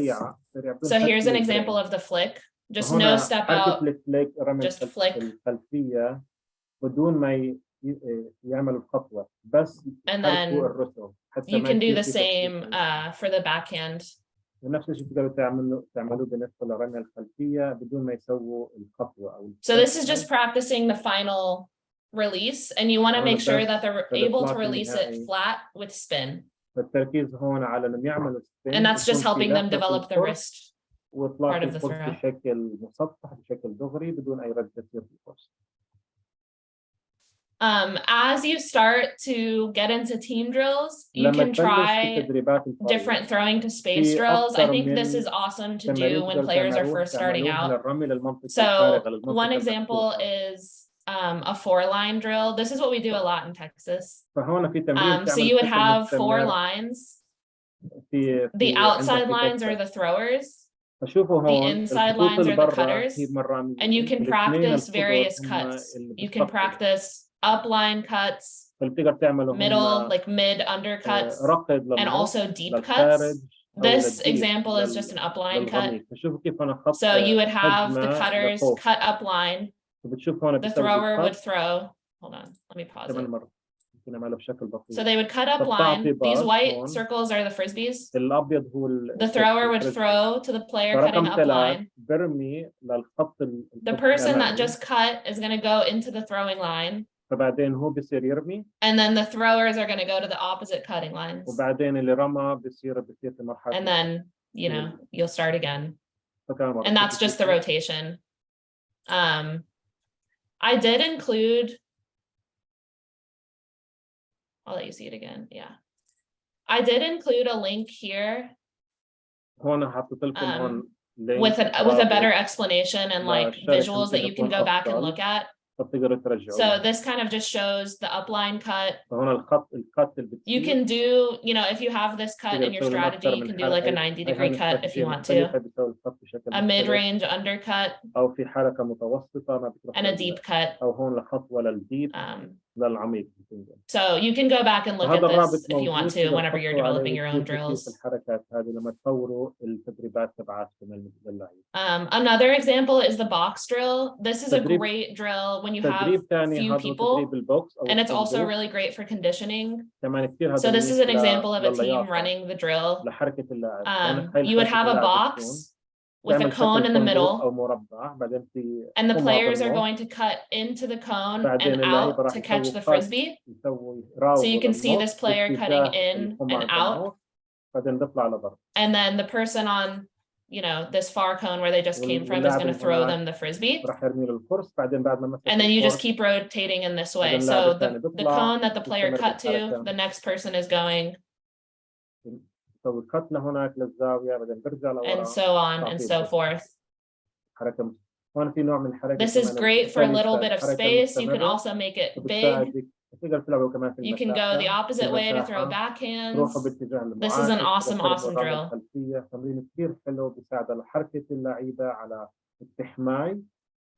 So here's an example of the flick. Just no step out, just flick. الخلفية بدون ما يعملوا الخطوة بس. And then you can do the same for the backhand. ونفس الشيء تقدروا تعملوا بالنسبة للرمية الخلفية بدون ما يسووا الخطوة أو. So this is just practicing the final release, and you want to make sure that they're able to release it flat with spin. التركيز هون على إنهم يعملوا spin. And that's just helping them develop the wrist part of the throw. بشكل مسطح بشكل دغري بدون أي رد تصير في الفرص. As you start to get into team drills, you can try different throwing to space drills. I think this is awesome to do when players are first starting out. So one example is a 4-line drill. This is what we do a lot in Texas. So you would have 4 lines. The outside lines are the throwers. The inside lines are the cutters. And you can practice various cuts. You can practice upline cuts, middle, like mid undercuts, and also deep cuts. This example is just an upline cut. So you would have the cutters cut upline. The thrower would throw. Hold on, let me pause it. So they would cut up line. These white circles are the frisbees. The thrower would throw to the player cutting up line. The person that just cut is going to go into the throwing line. And then the throwers are going to go to the opposite cutting lines. And then, you know, you'll start again. And that's just the rotation. I did include, I'll let you see it again. Yeah. I did include a link here with a better explanation and like visuals that you can go back and look at. So this kind of just shows the upline cut. You can do, you know, if you have this cut in your strategy, you can do like a 90-degree cut if you want to. A mid-range undercut. And a deep cut. So you can go back and look at this if you want to whenever you're developing your own drills. Another example is the box drill. This is a great drill when you have few people, and it's also really great for conditioning. So this is an example of a team running the drill. You would have a box with a cone in the middle, and the players are going to cut into the cone and out to catch the frisbee. So you can see this player cutting in and out, and then the person on, you know, this far cone where they just came from is going to throw them the frisbee. And then you just keep rotating in this way. So the cone that the player cut to, the next person is going. And so on and so forth. This is great for a little bit of space. You can also make it big. You can go the opposite way to throw backhands. This is an awesome, awesome drill.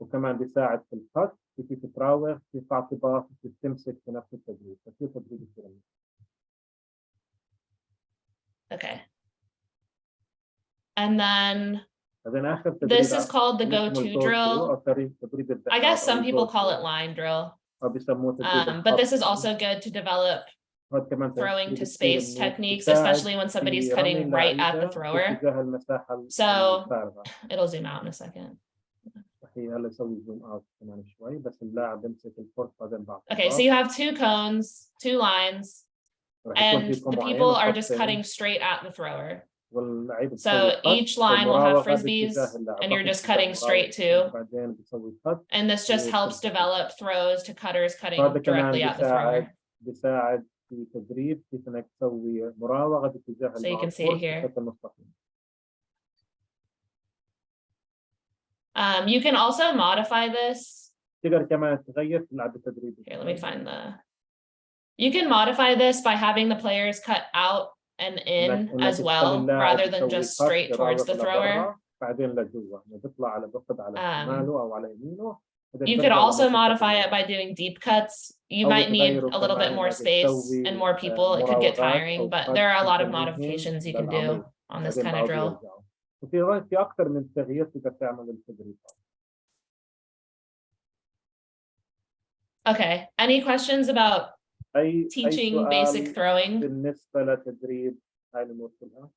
وكمان بيساعد في الخط في كيف تراوغ في تعطيبات في تمسك في نفس التدريب ففي تدريب كثير. Okay. And then this is called the go-to drill. I guess some people call it line drill. But this is also good to develop throwing to space techniques, especially when somebody's cutting right at the thrower. So it'll zoom out in a second. Okay, so you have 2 cones, 2 lines, and the people are just cutting straight at the thrower. So each line will have frisbees, and you're just cutting straight to. And this just helps develop throws to cutters cutting directly at the thrower. So you can see it here. You can also modify this. Here, let me find the. You can modify this by having the players cut out and in as well, rather than just straight towards the thrower. You could also modify it by doing deep cuts. You might need a little bit more space and more people. It could get tiring, but there are a lot of modifications you can do on this kind of drill. Okay, any questions about teaching basic throwing? بالنسبة لتدريب هاي الأمور كلها.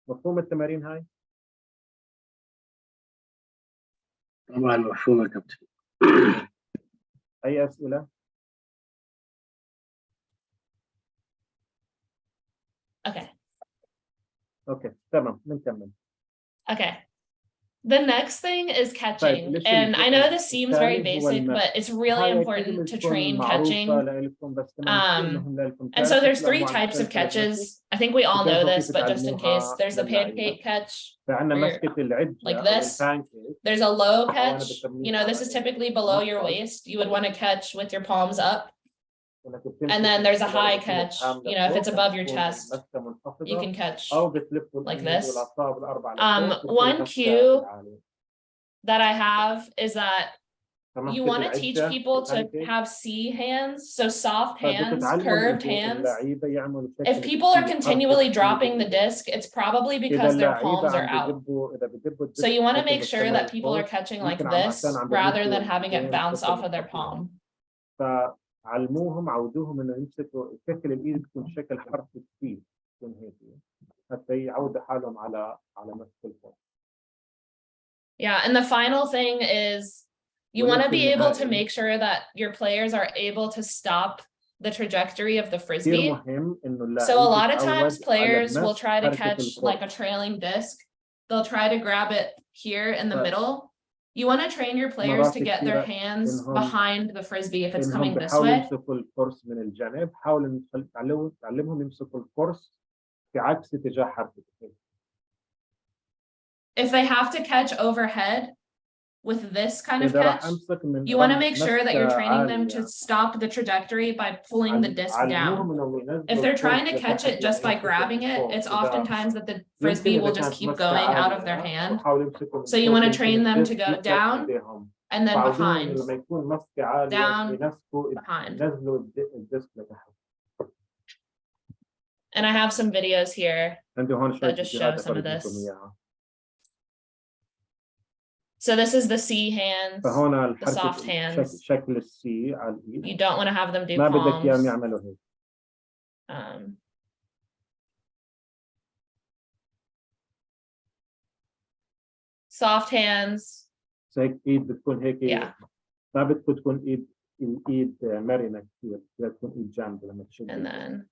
مفهوم التمارين هاي؟ طبعا مفهوم يا كابتن. أي أسئلة؟ Okay, تمام نكمل. Okay. The next thing is catching, and I know this seems very basic, but it's really important to train catching. And so there's 3 types of catches. I think we all know this, but just in case, there's the pancake catch, like this. There's a low catch. You know, this is typically below your waist. You would want to catch with your palms up. And then there's a high catch. You know, if it's above your chest, you can catch like this. One cue that I have is that you want to teach people to have C hands, so soft hands, curved hands. If people are continually dropping the disc, it's probably because their palms are out. So you want to make sure that people are catching like this rather than having it bounce off of their palm. علموهم عودوهم انه يمسكوا شكل الايد تكون شكل حرف السي تكون هيك حتى يعودوا حالهم على مسك الفوق. Yeah, and the final thing is you want to be able to make sure that your players are able to stop the trajectory of the frisbee. So a lot of times players will try to catch like a trailing disc. They'll try to grab it here in the middle. You want to train your players to get their hands behind the frisbee if it's coming this way. يمسكوا القرص من الجانب، حاولوا تعلمهم يمسكوا القرص في عكس اتجاه حركة. If they have to catch overhead with this kind of catch, you want to make sure that you're training them to stop the trajectory by pulling the disc down. If they're trying to catch it just by grabbing it, it's oftentimes that the frisbee will just keep going out of their hand. So you want to train them to go down and then behind, down, behind. And I have some videos here that just show some of this. So this is the C hands, the soft hands. You don't want to have them do palms. Soft hands. Yeah. And then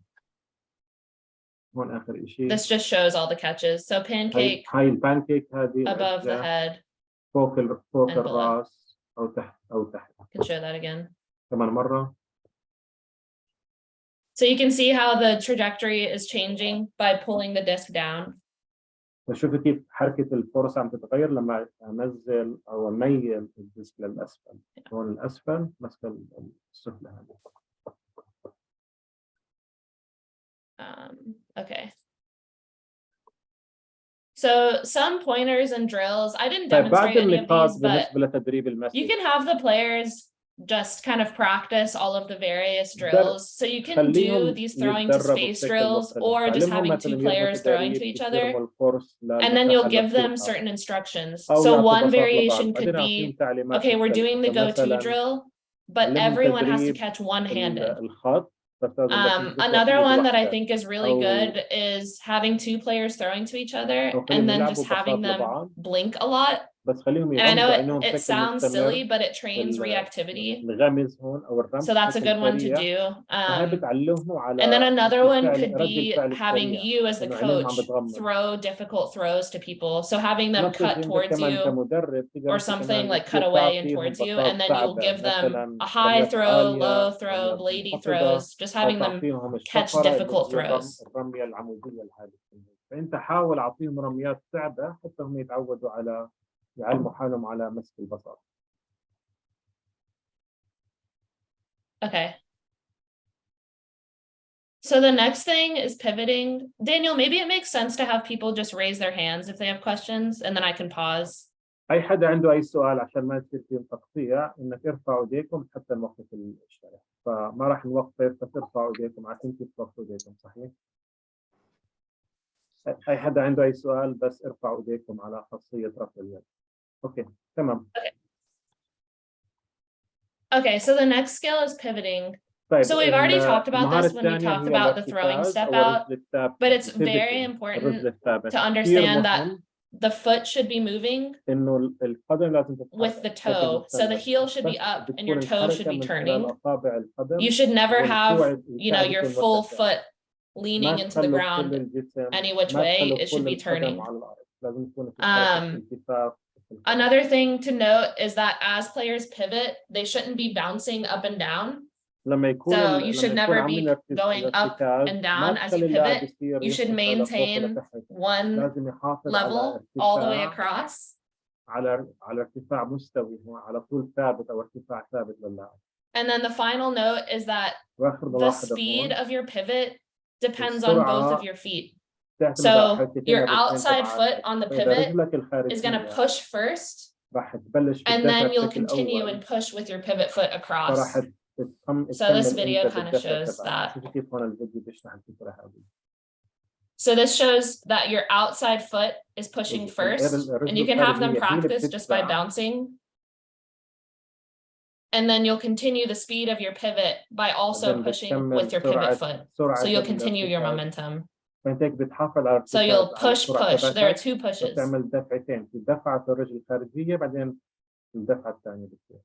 this just shows all the catches. So pancake above the head. فوق الراس أو تحت I can show that again. كمان مرة. So you can see how the trajectory is changing by pulling the disc down. شوفي كيف حركة الفرص عم تتغير لما أنزل أو أميل الديسك للأسفل. هون الأسفل مسك السفلى هذه. Okay. So some pointers and drills, I didn't demonstrate any of these, but you can have the players just kind of practice all of the various drills. So you can do these throwing to space drills or just having 2 players throwing to each other. And then you'll give them certain instructions. So one variation could be, okay, we're doing the go-to drill, but everyone has to catch one-handed. Another one that I think is really good is having 2 players throwing to each other and then just having them blink a lot. And I know it sounds silly, but it trains reactivity. So that's a good one to do. And then another one could be having you as the coach throw difficult throws to people. So having them cut towards you or something like cut away and towards you, and then you'll give them a high throw, low throw, bladey throws, just having them catch difficult throws. فأنت حاول أعطيهم رميات صعبة حتى هم يتعودوا على يعلموا حالهم على مسك البصر. Okay. So the next thing is pivoting. Daniel, maybe it makes sense to have people just raise their hands if they have questions, and then I can pause. أي حدا عنده أي سؤال عشان ما يصير فيه تقطيع إنك ارفعوا إيديكم حتى نوقف الشرح، فما راح نوقف بس ارفعوا إيديكم عشان توقفوا إيديكم، صحيح؟ أي حدا عنده أي سؤال بس ارفعوا إيديكم على خاصية رفع اليد. أوكي تمام. Okay, so the next skill is pivoting. طيب So we've already talked about المهارة this when we الثانية talked هي about the throwing الارتكاز step أو out, الرجل الثابتة. but it's very الرجل important الثابت. to كثير understand that مهم the foot should be moving إنه القدم لازم تتحرك with the toe. So the heel should be up and your toe should be turning. أصابع القدم. You should never have, والكوع your full مرتفع. foot leaning into the ما ground تخلوا كل الجسم، any which ما way. تخلوا It should كل be القدم turning. على الأرض. لازم يكون في حركة التفاف. Another thing to note is that as players pivot, they shouldn't be bouncing up and down. So you should never be going up and down as you pivot. You should maintain one level all the way across. على ارتفاع مستوي، على طول ثابت أو ارتفاع ثابت للاعب. And then the final note is that the speed of your pivot depends on both of your feet. So your outside foot on the pivot is going to push first, and then you'll continue and push with your pivot foot across. So this video kind of shows that. So this shows that your outside foot is pushing first, and you can have them practice just by bouncing. And then you'll continue the speed of your pivot by also pushing with your pivot foot. So you'll continue your momentum. So you'll push. There are two pushes. تعمل دفعتين، في دفعة الرجل الخارجية بعدين الدفعة الثانية بتصير.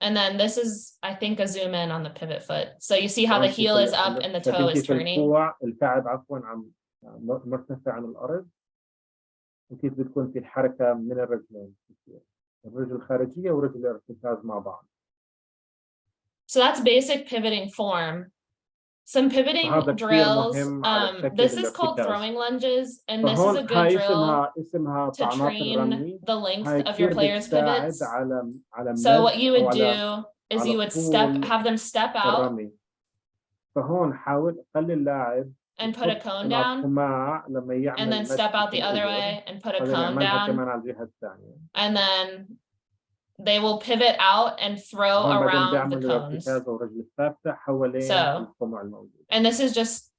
And then this is, I think, a zoom in on the pivot foot. So you see how the heel is up and the toe is turning. الكعب عفوا عم مرتفع عن الأرض، وكيف بتكون في الحركة من الرجلين، الرجل الخارجية ورجل الارتكاز مع بعض. So that's basic pivoting form. Some pivoting drills. This is called throwing lunges, and this is a good drill to train the length of your players' pivots. So what you would do is you would have them step out and put a cone down, and then step out the other way and put a cone down, and then they will pivot out and throw around the cones. So, and this is just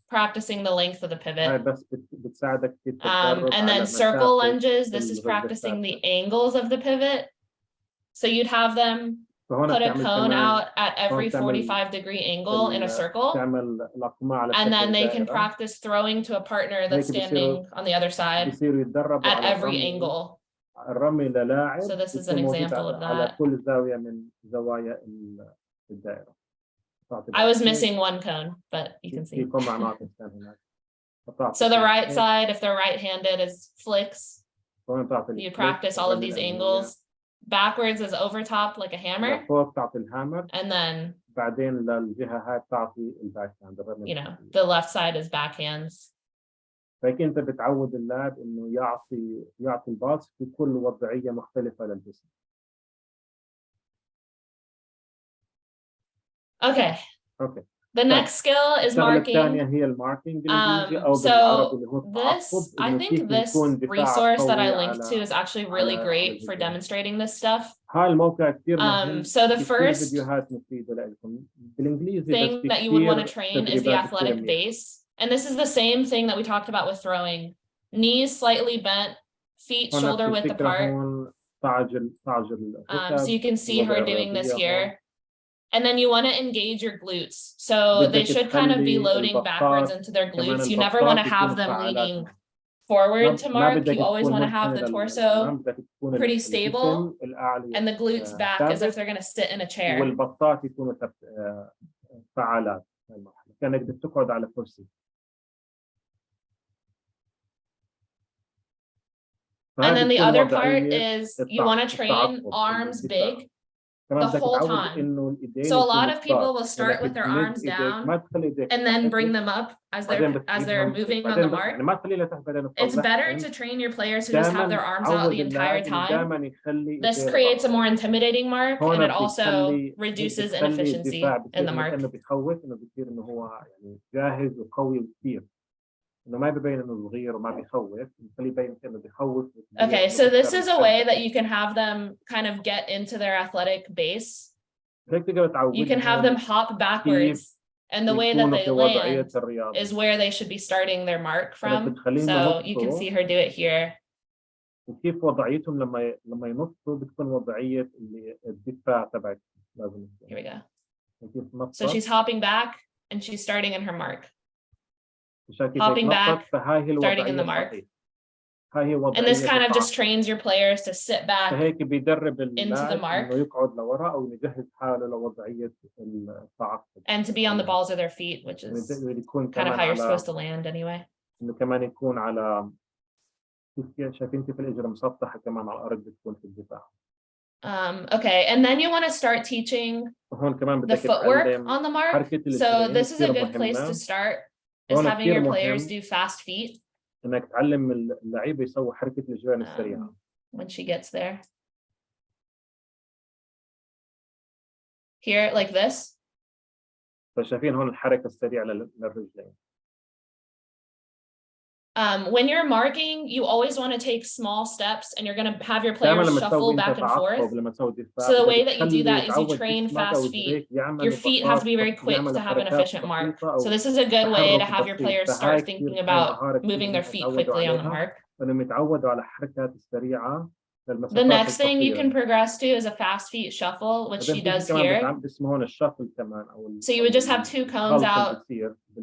practicing the length of the pivot. And then circle lunges, this is practicing the angles of the pivot. So you'd have them put a cone out at every 45-degree angle in a circle. And then they can practice throwing to a partner that's standing on the other side at every angle. So this is an example of that. I was missing one cone, but you can see. So the right side, if they're right-handed, is flicks. You practice all of these angles. Backwards is over top like a hammer. And then, the left side is backhands. فكي انت بتعود اللاعب انه يعطي الباص في كل وضعيه مختلفه للجسم. Okay. The next skill is marking. هي الماركينج So this, I think this resource that I linked to is actually really great for demonstrating this stuff. هاي الموقع كثير مهم. So the first thing that you would want to train is the athletic base. And this is the same thing that we talked about with throwing. Knees slightly bent, feet shoulder width apart. So you can see her doing this here. And then you want to engage your glutes. So they should kind of be loading backwards into their glutes. You never want to have them leaning forward to mark. You always want to have the torso pretty stable and the glutes back as if they're going to sit in a chair. والبطات يكونوا فعالات. كأنك بتقعد على كرسي. And then the other part is you want to train arms big. the whole time. So a lot of people will start with their arms down and then bring them up as they're moving on the mark. It's better to train your players to just have their arms out the entire time. This creates a more intimidating mark, and it also reduces inefficiency in the mark. Okay, so this is a way that you can have them kind of get into their athletic base. You can have them hop backwards, and the way that they land is where they should be starting their mark from. So you can see her do it here. وكيف وضعيتهم لما ينطوا بتكون وضعية الدفاع تبعك لازم. Here we go. So she's hopping back and she's starting in her mark. Hopping back, starting in the mark. And this kind of just trains your players to sit back into the mark and to be on the balls of their feet, which is kind of how you're supposed to land anyway. كمان يكون على شايفين كيف الإجرة مسطحة كمان على الأرض بتكون في الدفاع. Okay, and then you want to start teaching the footwork on the mark. So this is a good place to start, is having your players do fast feet. إنك تعلم اللعيبة يسووا حركة الجوان السريعة. When she gets there. Here, like this. فشايفين هون الحركة السريعة للرجلين. When you're marking, you always want to take small steps, and you're going to have your players shuffle back and forth. So the way that you do that is you train fast feet. Your feet have to be very quick to have an efficient mark. So this is a good way to have your players start thinking about moving their feet quickly on the mark. The next thing you can progress to is a fast feet shuffle, which she does here. So you would just have two cones out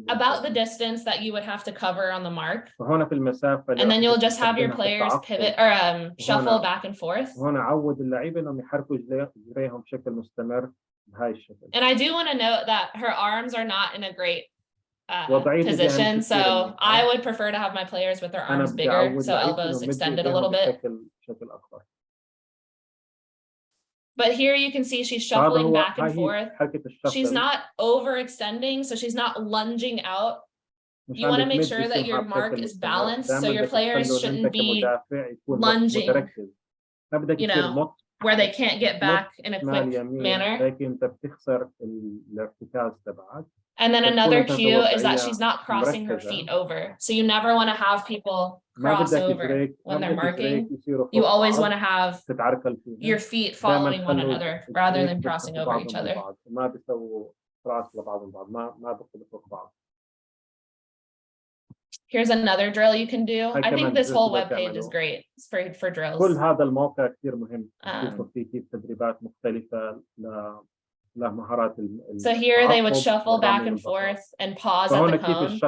about the distance that you would have to cover on the mark. And then you'll just have your players pivot or shuffle back and forth. And I do want to note that her arms are not in a great position. So I would prefer to have my players with their arms bigger, so elbows extended a little bit. But here you can see she's shuffling back and forth. She's not overextending, so she's not lunging out. You want to make sure that your mark is balanced, so your players shouldn't be lunging, you know, where they can't get back in a quick manner. And then another cue is that she's not crossing her feet over. So you never want to have people cross over when they're marking. You always want to have your feet following one another rather than crossing over each other. Here's another drill you can do. I think this whole webpage is great for drills. كل هذا الموقع كثير مهم. فيه تدريبات مختلفة لمهارات. So here they would shuffle back and forth and pause at the cone.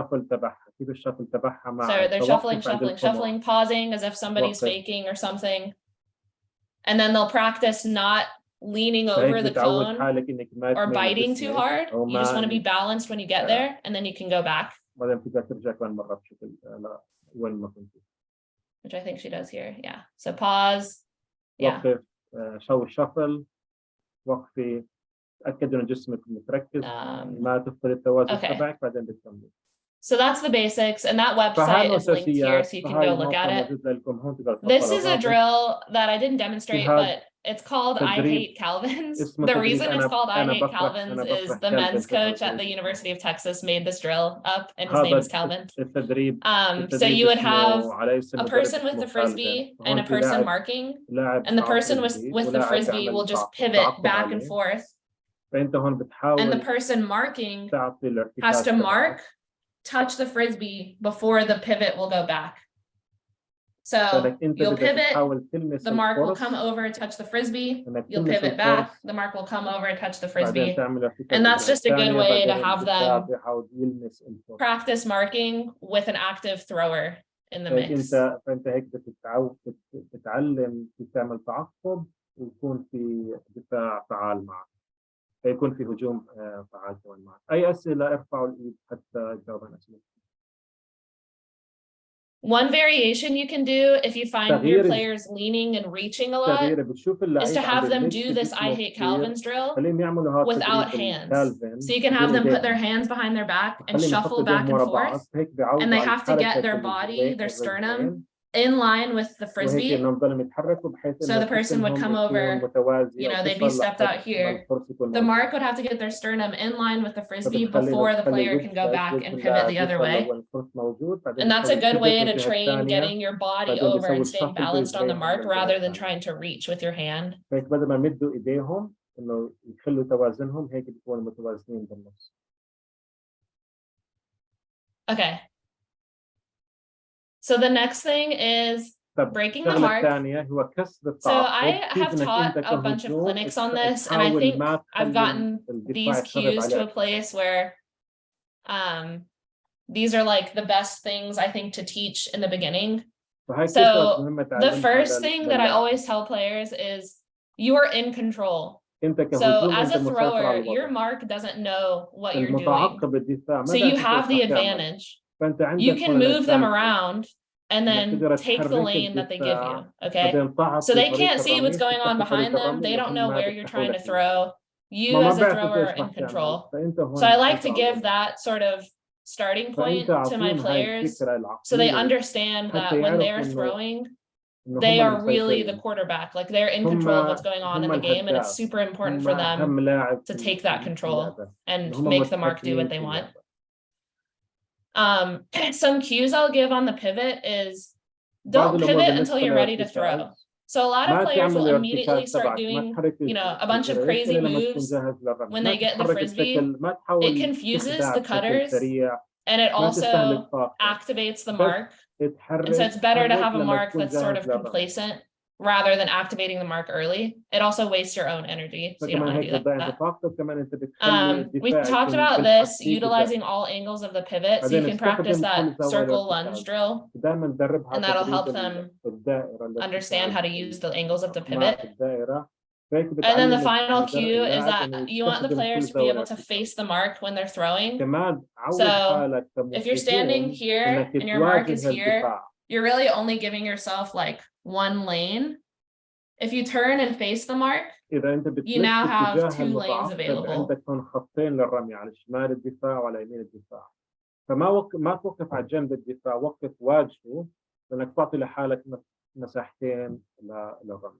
So they're shuffling, pausing as if somebody's faking or something. And then they'll practice not leaning over the cone or biting too hard. You just want to be balanced when you get there, and then you can go back. Which I think she does here. Yeah. So pause. Yeah. تأكد إن جسمك متركز ما تفقد التوازن تبعك بعدين بتكمل. So that's the basics, and that website is linked here, so you can go look at it. This is a drill that I didn't demonstrate, but it's called I Hate Calvins. The reason it's called I Hate Calvins is the men's coach at the University of Texas made this drill up, and his name is Calvin. So you would have a person with the frisbee and a person marking, and the person with the frisbee will just pivot back and forth. And the person marking has to mark, touch the frisbee before the pivot will go back. So you'll pivot, the mark will come over and touch the frisbee. You'll pivot back, the mark will come over and touch the frisbee. And that's just a good way to have them practice marking with an active thrower in the mix. فأنت هيك بتتعلم تعمل تعقب ويكون في دفاع فعال معك. يكون في هجوم فعال كمان معك. أي أسئلة ارفعوا الإيد حتى تجاوب عن أسئلة. One variation you can do if you find your players leaning and reaching a lot is to have them do this I hate Calvins drill without hands. So you can have them put their hands behind their back and shuffle back and forth. And they have to get their body, their sternum, in line with the frisbee. So the person would come over, you know, they'd be stepped out here. The mark would have to get their sternum in line with the frisbee before the player can go back and pivot the other way. And that's a good way to train getting your body over and staying balanced on the mark rather than trying to reach with your hand. Okay. So the next thing is breaking the mark. So I have taught a bunch of clinics on this, and I think I've gotten these cues to a place where these are like the best things I think to teach in the beginning. So the first thing that I always tell players is you are in control. So as a thrower, your mark doesn't know what you're doing. So you have the advantage. You can move them around and then take the lane that they give you, okay? So they can't see what's going on behind them. They don't know where you're trying to throw. You as a thrower are in control. So I like to give that sort of starting point to my players so they understand that when they're throwing, they are really the quarterback. Like they're in control of what's going on in the game, and it's super important for them to take that control and make the mark do what they want. Some cues I'll give on the pivot is don't pivot until you're ready to throw. So a lot of players will immediately start doing, you know, a bunch of crazy moves when they get the frisbee. It confuses the cutters, and it also activates the mark. And so it's better to have a mark that's sort of complacent rather than activating the mark early. It also wastes your own energy, so you don't want to do that. We talked about this, utilizing all angles of the pivot, so you can practice that circle lunge drill, and that'll help them understand how to use the angles of the pivot. And then the final cue is that you want the players to be able to face the mark when they're throwing. So if you're standing here and your mark is here, you're really only giving yourself like one lane. If you turn and face the mark, you now have 2 lanes available. ما توقف على جنب الدفاع، وقف واجهه لأنك تعطي لحالك مساحتين للرمي.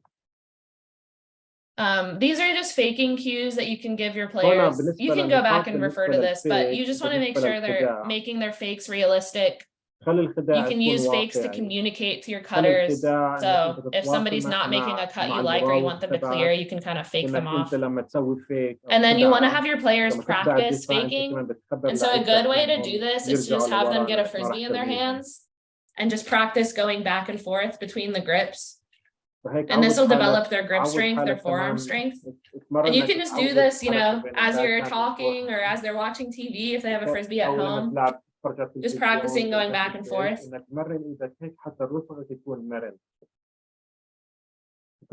These are just faking cues that you can give your players. You can go back and refer to this, but you just want to make sure they're making their fakes realistic. You can use fakes to communicate to your cutters. So if somebody's not making a cut you like or you want them to clear, you can kind of fake them off. And then you want to have your players practice faking. And so a good way to do this is to just have them get a frisbee in their hands and just practice going back and forth between the grips. And this will develop their grip strength, their forearm strength. And you can just do this, you know, as you're talking or as they're watching TV if they have a frisbee at home. Just practicing going back and forth.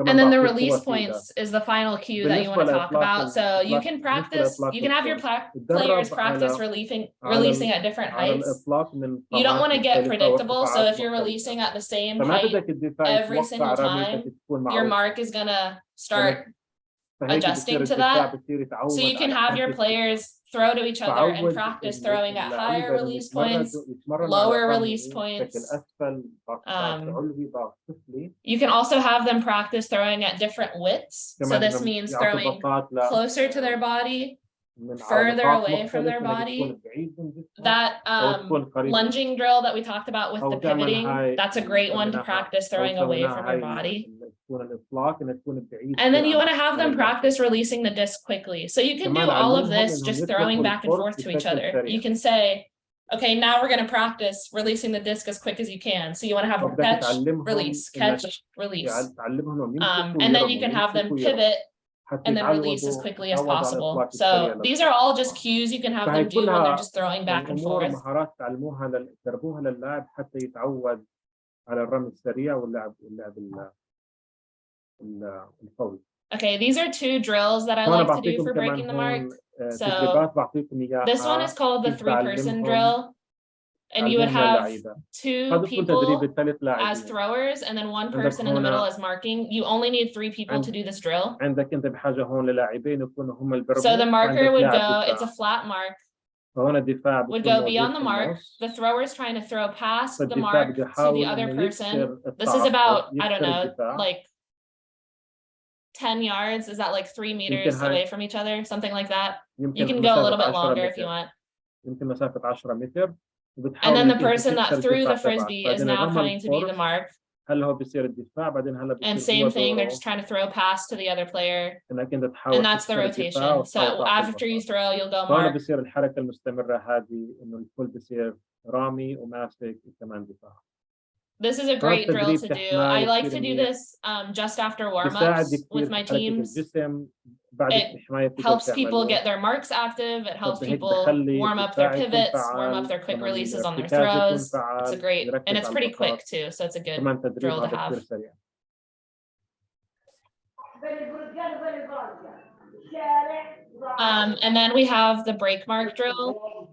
And then the release points is the final cue that you want to talk about. So you can practice, you can have your players practice releasing at different heights. You don't want to get predictable. So if you're releasing at the same height every single time, your mark is going to start adjusting to that. So you can have your players throw to each other and practice throwing at higher release points, lower release points. You can also have them practice throwing at different widths. So this means throwing closer to their body, further away from their body. That lunging drill that we talked about with the pivoting, that's a great one to practice throwing away from your body. And then you want to have them practice releasing the disc quickly. So you can do all of this just throwing back and forth to each other. You can say, okay, now we're going to practice releasing the disc as quick as you can. So you want to have them catch, release, and then you can have them pivot and then release as quickly as possible. So these are all just cues you can have them do when they're just throwing back and forth. Okay, these are 2 drills that I like to do for breaking the mark. So this one is called the 3-person drill. and you would have two people as throwers and then one person in the middle as marking. You only need 3 people to do this drill. So the marker would go, it's a flat mark, would go beyond the mark. The thrower is trying to throw past the mark to the other person. This is about, I don't know, like 10 yards. Is that like 3 meters away from each other? Something like that. You can go a little bit longer if you want. And then the person that threw the frisbee is now coming to be the mark. And same thing, they're just trying to throw past to the other player. And that's the rotation. So after you throw, you'll go mark. This is a great drill to do. I like to do this just after warm-ups with my teams. It helps people get their marks active. It helps people warm up their pivots, warm up their quick releases on their throws. It's a great, and it's pretty quick too, so it's a good drill to have. And then we have the break mark drill.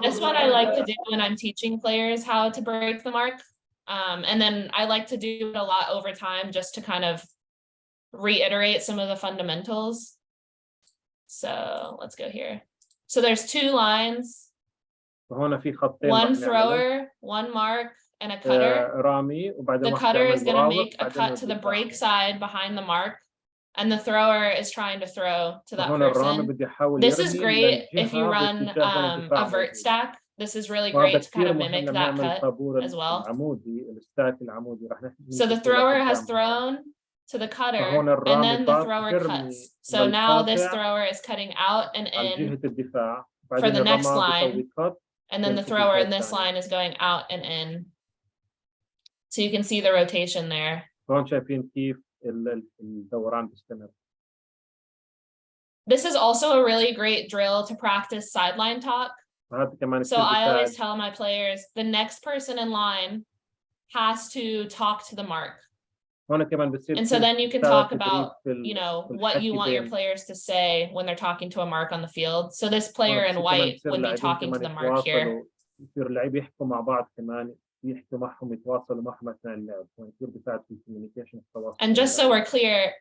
This one I like to do when I'm teaching players how to break the mark. And then I like to do it a lot over time just to kind of reiterate some of the fundamentals. So let's go here. So there's 2 lines, one thrower, one mark, and a cutter. The cutter is going to make a cut to the break side behind the mark, and the thrower is trying to throw to that person. This is great if you run a vert stack. This is really great to kind of mimic that cut as well. So the thrower has thrown to the cutter, and then the thrower cuts. So now this thrower is cutting out and in for the next line, and then the thrower in this line is going out and in. So you can see the rotation there. This is also a really great drill to practice sideline talk. So I always tell my players, the next person in line has to talk to the mark. And so then you can talk about, you know, what you want your players to say when they're talking to a mark on the field. So this player in white would be talking to the mark here. And just so we're clear,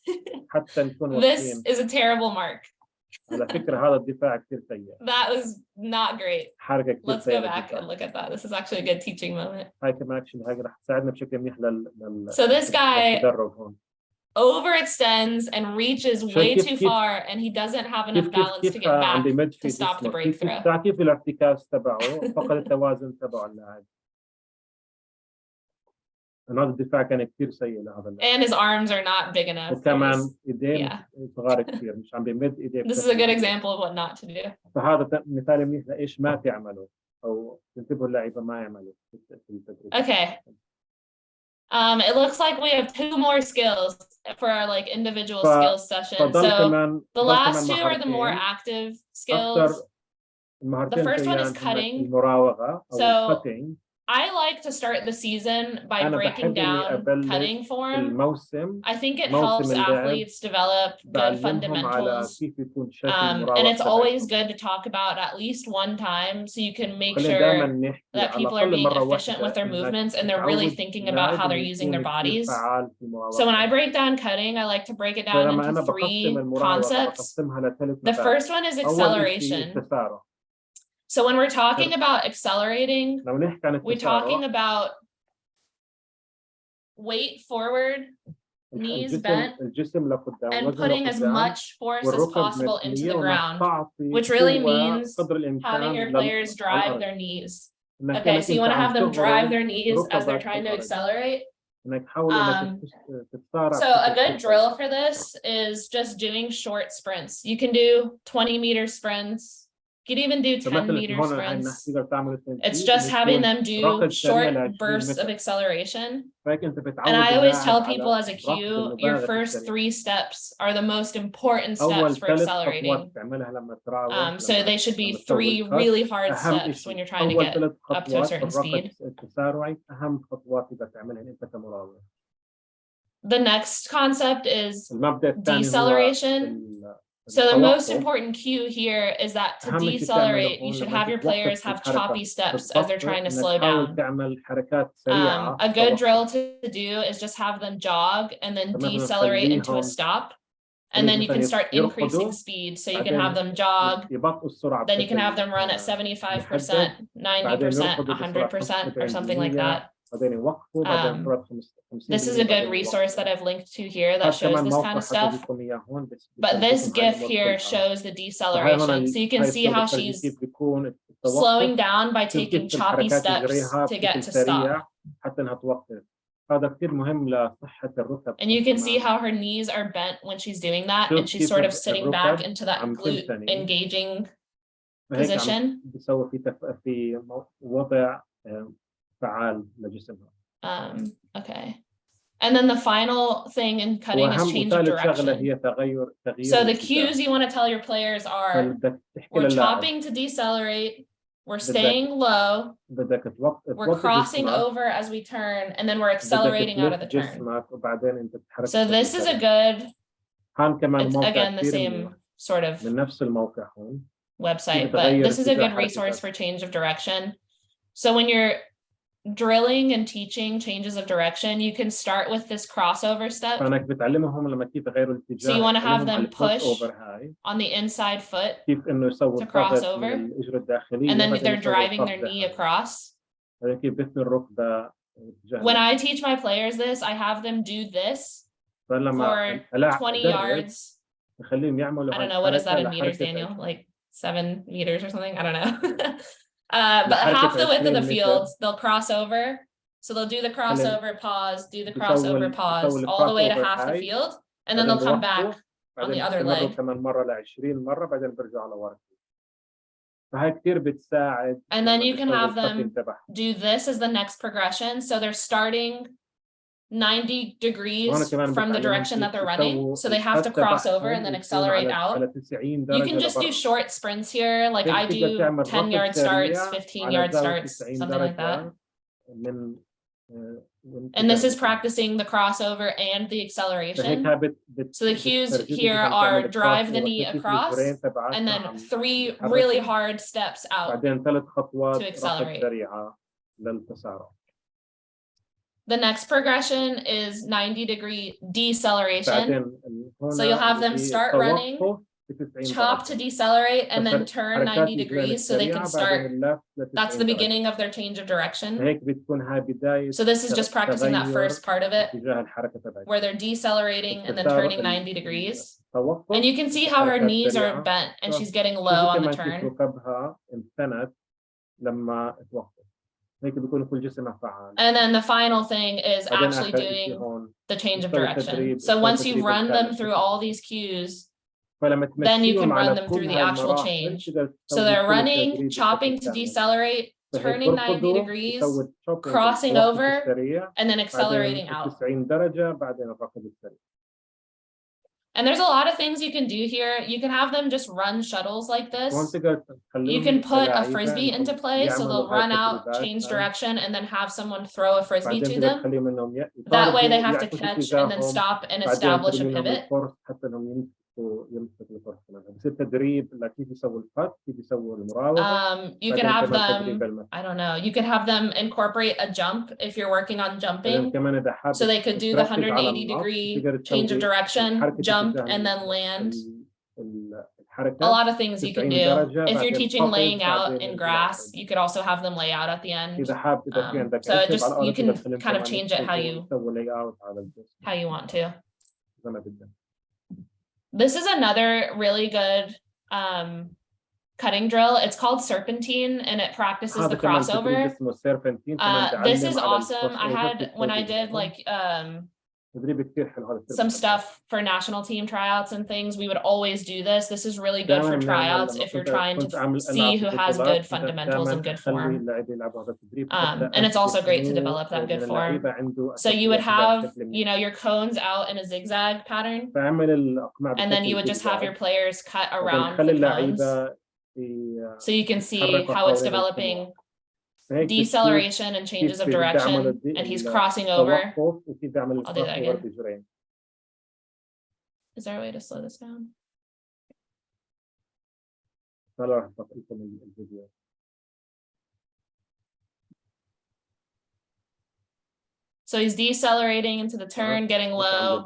this is a terrible mark. That was not great. Let's go back and look at that. This is actually a good teaching moment. So this guy overextends and reaches way too far, and he doesn't have enough balance to get back to stop the break throw. And his arms are not big enough. Yeah. This is a good example of what not to do. Okay. It looks like we have 2 more skills for our like individual skills session. So the last 2 are the more active skills. The first one is cutting. So I like to start the season by breaking down cutting form. I think it helps athletes develop good fundamentals. And it's always good to talk about at least one time so you can make sure that people are being efficient with their movements and they're really thinking about how they're using their bodies. So when I break down cutting, I like to break it down into 3 concepts. The first one is acceleration. So when we're talking about accelerating, we're talking about weight forward, knees bent, and putting as much force as possible into the ground, which really means having your players drive their knees. Okay, so you want to have them drive their knees as they're trying to accelerate. So a good drill for this is just doing short sprints. You can do 20-meter sprints. You could even do 10-meter sprints. It's just having them do short bursts of acceleration. And I always tell people as a cue, your first 3 steps are the most important steps for accelerating. So they should be 3 really hard steps when you're trying to get up to a certain speed. The next concept is deceleration. So the most important cue here is that to decelerate, you should have your players have choppy steps as they're trying to slow down. A good drill to do is just have them jog and then decelerate into a stop. And then you can start increasing speed. So you can have them jog, then you can have them run at 75%, 90%, 100%, or something like that. This is a good resource that I've linked to here that shows this kind of stuff. But this GIF here shows the deceleration. So you can see how she's slowing down by taking choppy steps to get to stop. And you can see how her knees are bent when she's doing that, and she's sort of sitting back into that glute engaging position. Okay. And then the final thing in cutting is change of direction. So the cues you want to tell your players are, we're chopping to decelerate, we're staying low, we're crossing over as we turn, and then we're accelerating out of the turn. So this is a good, it's again the same sort of website, but this is a good resource for change of direction. So when you're drilling and teaching changes of direction, you can start with this crossover step. So you want to have them push on the inside foot to cross over, and then they're driving their knee across. When I teach my players this, I have them do this for 20 yards. I don't know, what is that in meters, Daniel? Like 7 meters or something? I don't know. But half the width of the field, they'll cross over. So they'll do the crossover pause, do the crossover pause, all the way to half the field, and then they'll come back on the other leg. And then you can have them do this as the next progression. So they're starting 90 degrees from the direction that they're running. So they have to cross over and then accelerate out. You can just do short sprints here. Like I do 10-yard starts, 15-yard starts, something like that. And this is practicing the crossover and the acceleration. So the cues here are drive the knee across and then 3 really hard steps out to accelerate. The next progression is 90-degree deceleration. So you'll have them start running, chop to decelerate, and then turn 90 degrees so they can start. That's the beginning of their change of direction. So this is just practicing that first part of it, where they're decelerating and then turning 90 degrees. And you can see how her knees are bent and she's getting low on the turn. And then the final thing is actually doing the change of direction. So once you run them through all these cues, then you can run them through the actual change. So they're running, chopping to decelerate, turning 90 degrees, crossing over, and then accelerating out. And there's a lot of things you can do here. You can have them just run shuttles like this. You can put a frisbee into play, so they'll run out, change direction, and then have someone throw a frisbee to them. That way they have to catch and then stop and establish a pivot. You could have them, I don't know, you could have them incorporate a jump if you're working on jumping. So they could do the 180-degree change of direction, jump, and then land. A lot of things you can do. If you're teaching laying out in grass, you could also have them lay out at the end. So it just, you can kind of change it how you want to. This is another really good cutting drill. It's called serpentine, and it practices the crossover. This is awesome. I had, when I did like some stuff for national team tryouts and things, we would always do this. This is really good for tryouts if you're trying to see who has good fundamentals and good form. And it's also great to develop that good form. So you would have, you know, your cones out in a zigzag pattern, and then you would just have your players cut around the cones. So you can see how it's developing deceleration and changes of direction, and he's crossing over. I'll do that again. Is there a way to slow this down? هلا راح أحط لكم الفيديو. So he's decelerating into the turn, getting low,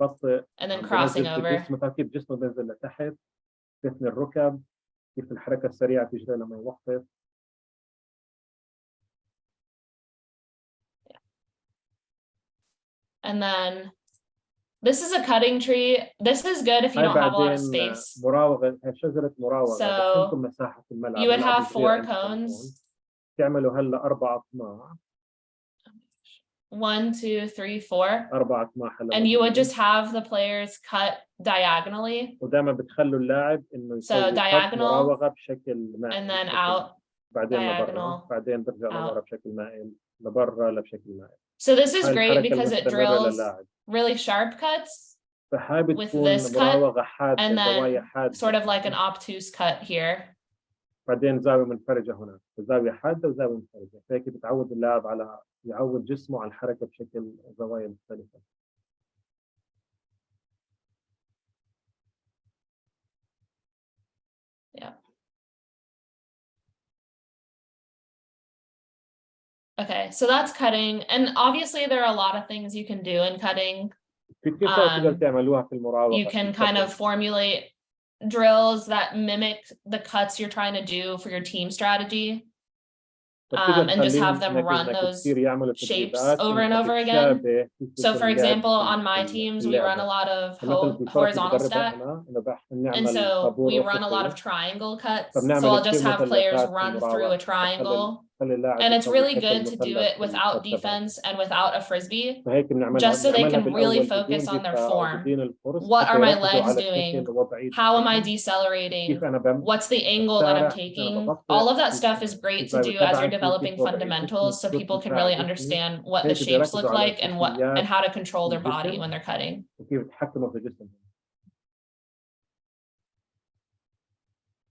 and then crossing over. كيف جسمه بينزل لتحت، تثني الركب، كيف الحركة السريعة تجري لما يوقف. And then this is a cutting tree. This is good if you don't have a lot of space. مراوغة، شجرة مراوغة. So مساحة الملعب. you would have 4 cones. تعملوا هلا 4 أطماع. 1, 2, 3, 4. 4 أطماع. And you would just have the players cut diagonally. ودائما بتخلوا اللاعب إنه يسوي مراوغة بشكل مائل. And then out. بعدين لبرا. بعدين برجع لورا بشكل مائل. لبرا لبشكل مائل. So this is great because it drills really sharp cuts with this cut and then sort of like an obtuse cut here. بعدين زاوية منفرجة هنا، زاوية حادة وزاوية منفرجة، فهيك بتعود اللاعب على يعود جسمه على الحركة بشكل زوايا مختلفة. Yeah. Okay, so that's cutting, and obviously there are a lot of things you can do in cutting. You can kind of formulate drills that mimic the cuts you're trying to do for your team strategy. And just have them run those shapes over and over again. So for example, on my teams, we run a lot of horizontal stack. And so we run a lot of triangle cuts. So I'll just have players run through a triangle. And it's really good to do it without defense and without a frisbee, just so they can really focus on their form. What are my legs doing? How am I decelerating? What's the angle that I'm taking? All of that stuff is great to do as you're developing fundamentals, so people can really understand what the shapes look like and how to control their body when they're cutting.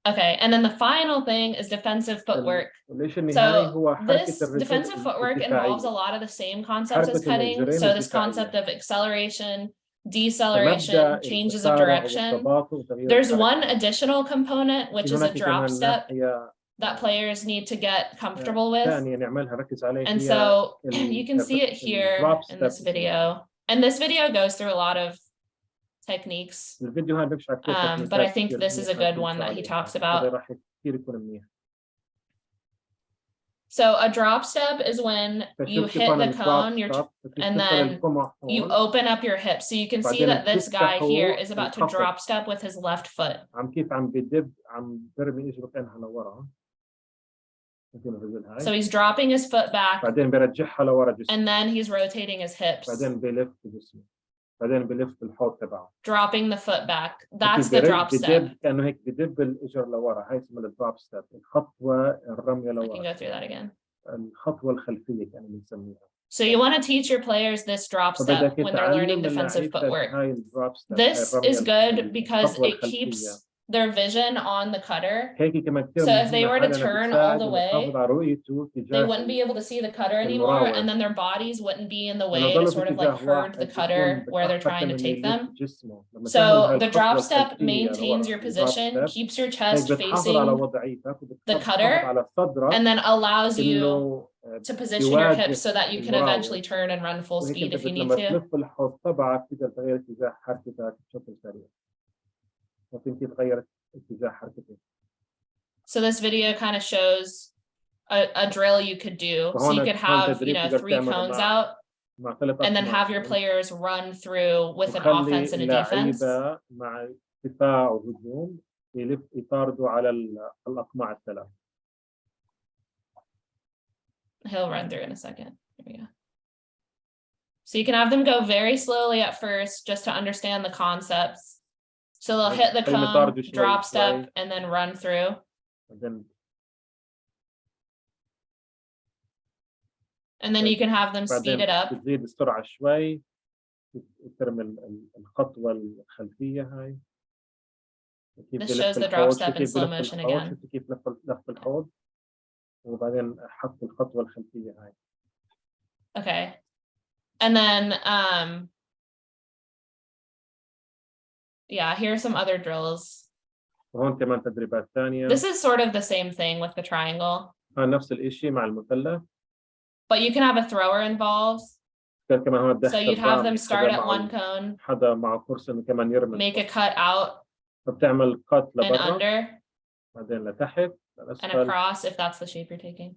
Okay, and then the final thing is defensive footwork. So this defensive footwork involves a lot of the same concepts as cutting. So this concept of acceleration, deceleration, changes of direction. There's one additional component, which is a drop step that players need to get comfortable with. And so you can see it here in this video. And this video goes through a lot of techniques, but I think this is a good one that he talks about. So a drop step is when you hit the cone, and then you open up your hips. So you can see that this guy here is about to drop step with his left foot. So he's dropping his foot back, and then he's rotating his hips. Dropping the foot back. That's the drop step. I can go through that again. So you want to teach your players this drop step when they're learning defensive footwork. This is good because it keeps their vision on the cutter. So if they were to turn all the way, they wouldn't be able to see the cutter anymore, and then their bodies wouldn't be in the way to sort of like herd the cutter where they're trying to take them. So the drop step maintains your position, keeps your chest facing the cutter, and then allows you to position your hips so that you can eventually turn and run full speed if you need to. So this video kind of shows a drill you could do. So you could have, 3 cones out and then have your players run through with an offense and a defense. He'll run through in a second. There we go. So you can have them go very slowly at first just to understand the concepts. So they'll hit the cone, drop step, and then run through. And then you can have them speed it up. This shows the drop step in slow motion again. Okay. And then yeah, here are some other drills. وهون كمان تدريبات ثانية. This is sort of the same thing with the triangle. نفس الشيء مع المثلث. But you can have a thrower involved. كمان هون So you'd have them start at one cone. حدا معه فرصة إنه كمان يرمي. Make a cut out. فبتعمل cut and لبرا. under. بعدين لتحت. And across if that's the shape you're taking.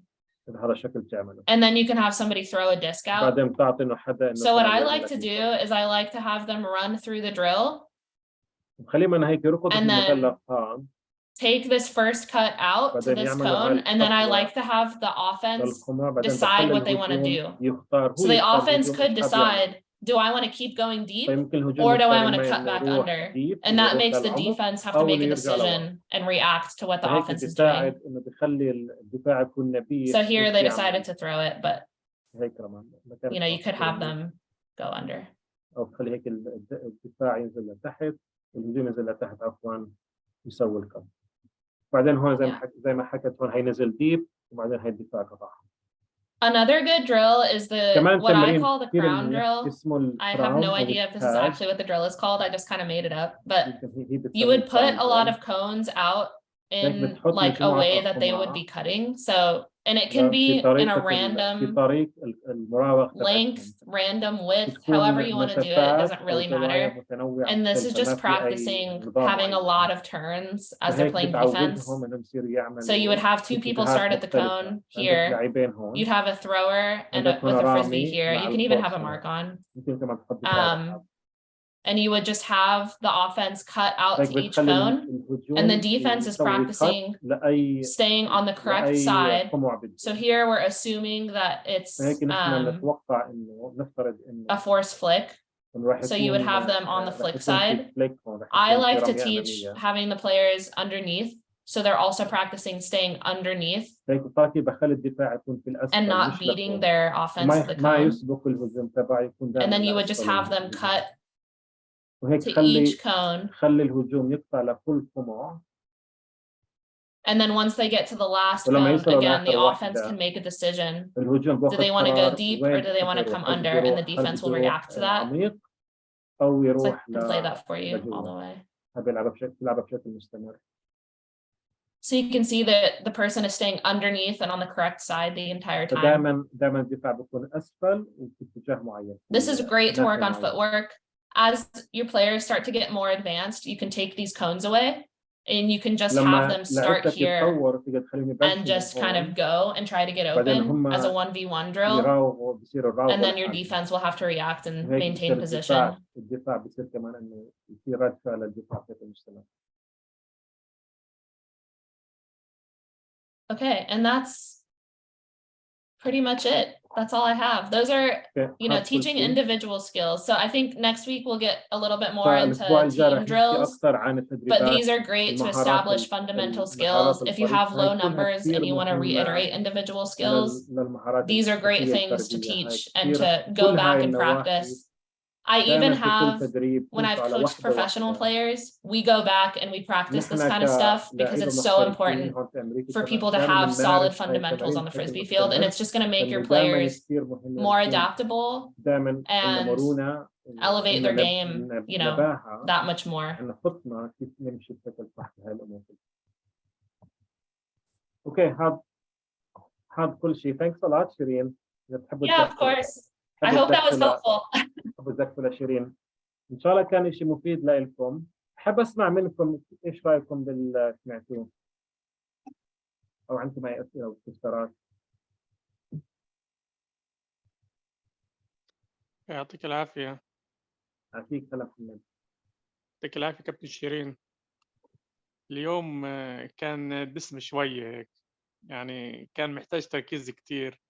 هذا الشكل بتعمله. And then you can have somebody throw a disc out. بعدين بتعطي إنه حدا إنه. So what I like to do is I like to have them run through the drill. خلينا هيك يركض في المثلث هون. Take this first cut out to this cone, and then I like to have the offense decide what they want to do. So the offense could decide, do I want to keep going deep, or do I want to cut back under? And that makes the defense have to make a decision and react to what the offense is doing. So here they decided to throw it, but you know, you could have them go under. أو تخلي هيك الدفاع ينزل لتحت، الهجوم ينزل لتحت عفوا يسوي الكم. بعدين هون زي ما حكت هون هينزل ديب وبعدين هي الدفاع قطعها. Another good drill is what I call the crown drill. I have no idea if this is actually what the drill is called. I just kind of made it up. But you would put a lot of cones out in like a way that they would be cutting. So, and it can be in a random length, random width, however you want to do it. It doesn't really matter. And this is just practicing having a lot of turns as they're playing defense. So you would have two people start at the cone here. You'd have a thrower and with a frisbee here. You can even have a mark on. And you would just have the offense cut out to each cone, and the defense is practicing staying on the correct side. So here we're assuming that it's a force flick. So you would have them on the flick side. I like to teach having the players underneath, so they're also practicing staying underneath and not beating their offense to the cone. And then you would just have them cut to each cone. And then once they get to the last cone, again, the offense can make a decision. Do they want to go deep or do they want to come under? And the defense will react to that. So I can play that for you all the way. So you can see that the person is staying underneath and on the correct side the entire time. This is great to work on footwork. As your players start to get more advanced, you can take these cones away and you can just have them start here and just kind of go and try to get open as a 1v1 drill. And then your defense will have to react and maintain position. Okay, and that's pretty much it. That's all I have. Those are, you know, teaching individual skills. So I think next week we'll get a little bit more into team drills, but these are great to establish fundamental skills. If you have low numbers and you want to reiterate individual skills, these are great things to teach and to go back and practice. I even have, when I've coached professional players, we go back and we practice this kind of stuff because it's so important for people to have solid fundamentals on the Frisbee field. And it's just going to make your players more adaptable and elevate their game, you know, that much more. Okay, have كل شيء. Thanks a lot, Shireen. Yeah, of course. I hope that was helpful. بتذكروا لشيرين ان شاء الله كان شيء مفيد لكم. حاب اسمع منكم ايش رايكم باللي سمعتوه او عندكم اي اسئله او استفسارات. يعطيك العافيه. يعطيك سلام محمد. يعطيك العافيه كابتن شيرين. اليوم كان دسم شويه هيك، يعني كان محتاج تركيز كتير،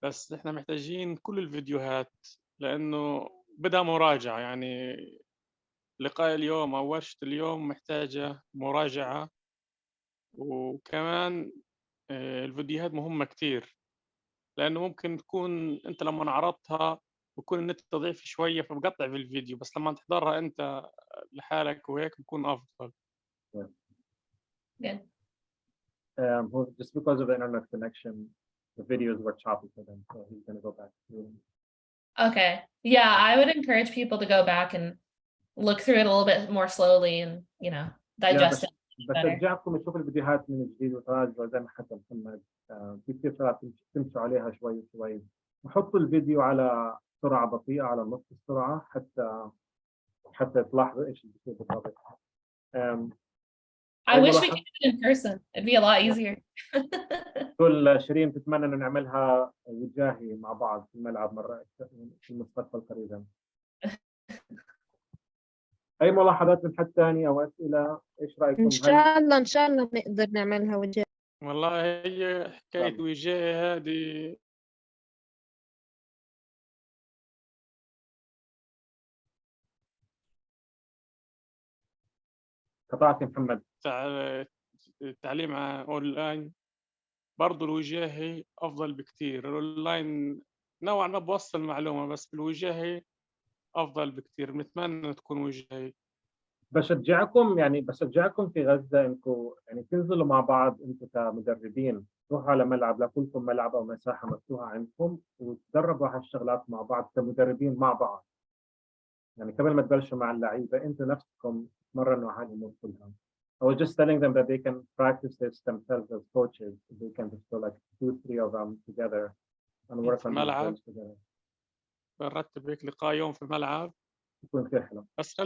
بس احنا محتاجين كل الفيديوهات لأنه بدها مراجعة. يعني لقاء اليوم أو ورشة اليوم محتاجة مراجعة، وكمان الفيديوهات مهمة كتير، لأنه ممكن تكون أنت لما عرضتها بكون النت ضعيف شوية فبقطع في الفيديو، بس لما تحضرها أنت لحالك وهيك بكون أفضل. Yeah. Just because of the internet connection, the videos were choppy for them, so he's going to go back through. Okay. Yeah, I would encourage people to go back and look through it a little bit more slowly and, you know, digest it بشجعكم تشوفوا الفيديوهات من جديد وتراجعوا زي ما حكى محمد. في كثير شغلات تمشوا عليها شوي شوي، وحطوا الفيديو على سرعة بطيئة، على نص السرعة، حتى تلاحظوا ايش اللي بيصير بالضبط. I wish we could do it in person. It'd be a lot easier. كل شيرين تتمنى انه نعملها وجاهي مع بعض في الملعب مرة في المستقبل قريبا. اي ملاحظات من حد ثاني او اسئله؟ ايش رايكم؟ إن شاء الله إن شاء الله نقدر نعملها وجه. والله هي حكاية وجاهي هذه قطعت يا محمد. التعليم اونلاين برضه الوجاهي افضل بكثير. الاونلاين نوعا ما بوصل المعلومه، بس بالوجاهي افضل بكثير. بنتمنى تكون وجاهي. بشجعكم في غزه انكم يعني تنزلوا مع بعض انتم كمدربين، روحوا على ملعب، لكلكم ملعب او مساحه مفتوحه عندكم، وتدربوا هالشغلات مع بعض كمدربين مع بعض. يعني قبل ما تبلشوا مع اللعيبه انتم نفسكم تمرنوا على الامور كلها. I was just telling them that they can practice this themselves as coaches. They can just go like 2-3 of them together and work on these drills together. بنرتب هيك لقاء يوم في الملعب يكون كثير حلو. بس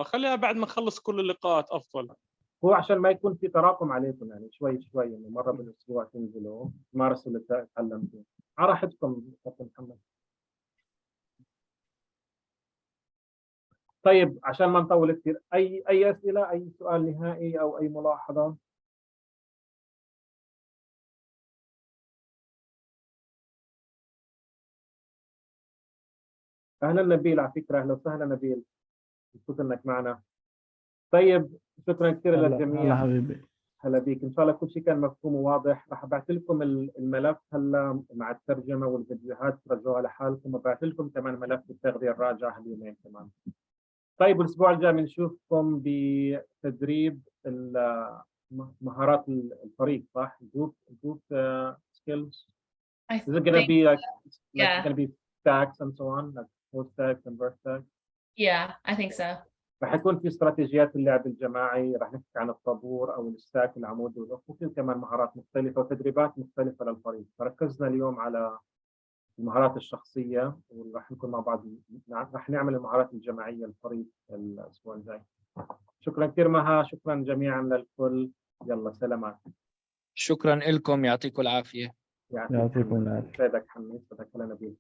خليها بعد ما نخلص كل اللقاءات افضل. هو عشان ما يكون في تراكم عليكم، يعني شوي شوي انه مره بالاسبوع تنزلوا تمارسوا اللي تعلمتوه على راحتكم. كابتن محمد. طيب عشان ما نطول كثير، اي اسئله، اي سؤال نهائي او اي ملاحظه؟ اهلا نبيل، على فكره اهلا وسهلا نبيل، مبسوط انك معنا. طيب شكرا كثير للجميع. هلا حبيبي. هلا بيك، ان شاء الله كل شيء كان مفهوم وواضح. راح ابعث لكم الملف هلا مع الترجمه والفيديوهات ترجعوها لحالكم، وابعث لكم كمان ملف التغذيه الراجعه اليومين كمان. طيب الاسبوع الجاي بنشوفكم بتدريب مهارات الفريق، صح؟ group skills. Is it going to be like it's going to be stacks and so on, like four stacks and verse stacks? Yeah, I think so. راح يكون في استراتيجيات اللعب الجماعي، راح نحكي عن الطابور او الستاك، العمود والافق، وفي كمان مهارات مختلفه وتدريبات مختلفه للفريق. فركزنا اليوم على المهارات الشخصيه، وراح نكون مع بعض راح نعمل المهارات الجماعيه للفريق الاسبوع الجاي. شكرا كثير مها، شكرا جميعا للكل، يلا سلامات. شكرا لكم، يعطيكم العافيه. يعطيكم العافيه. سيدك حميد، سيدك نبيل.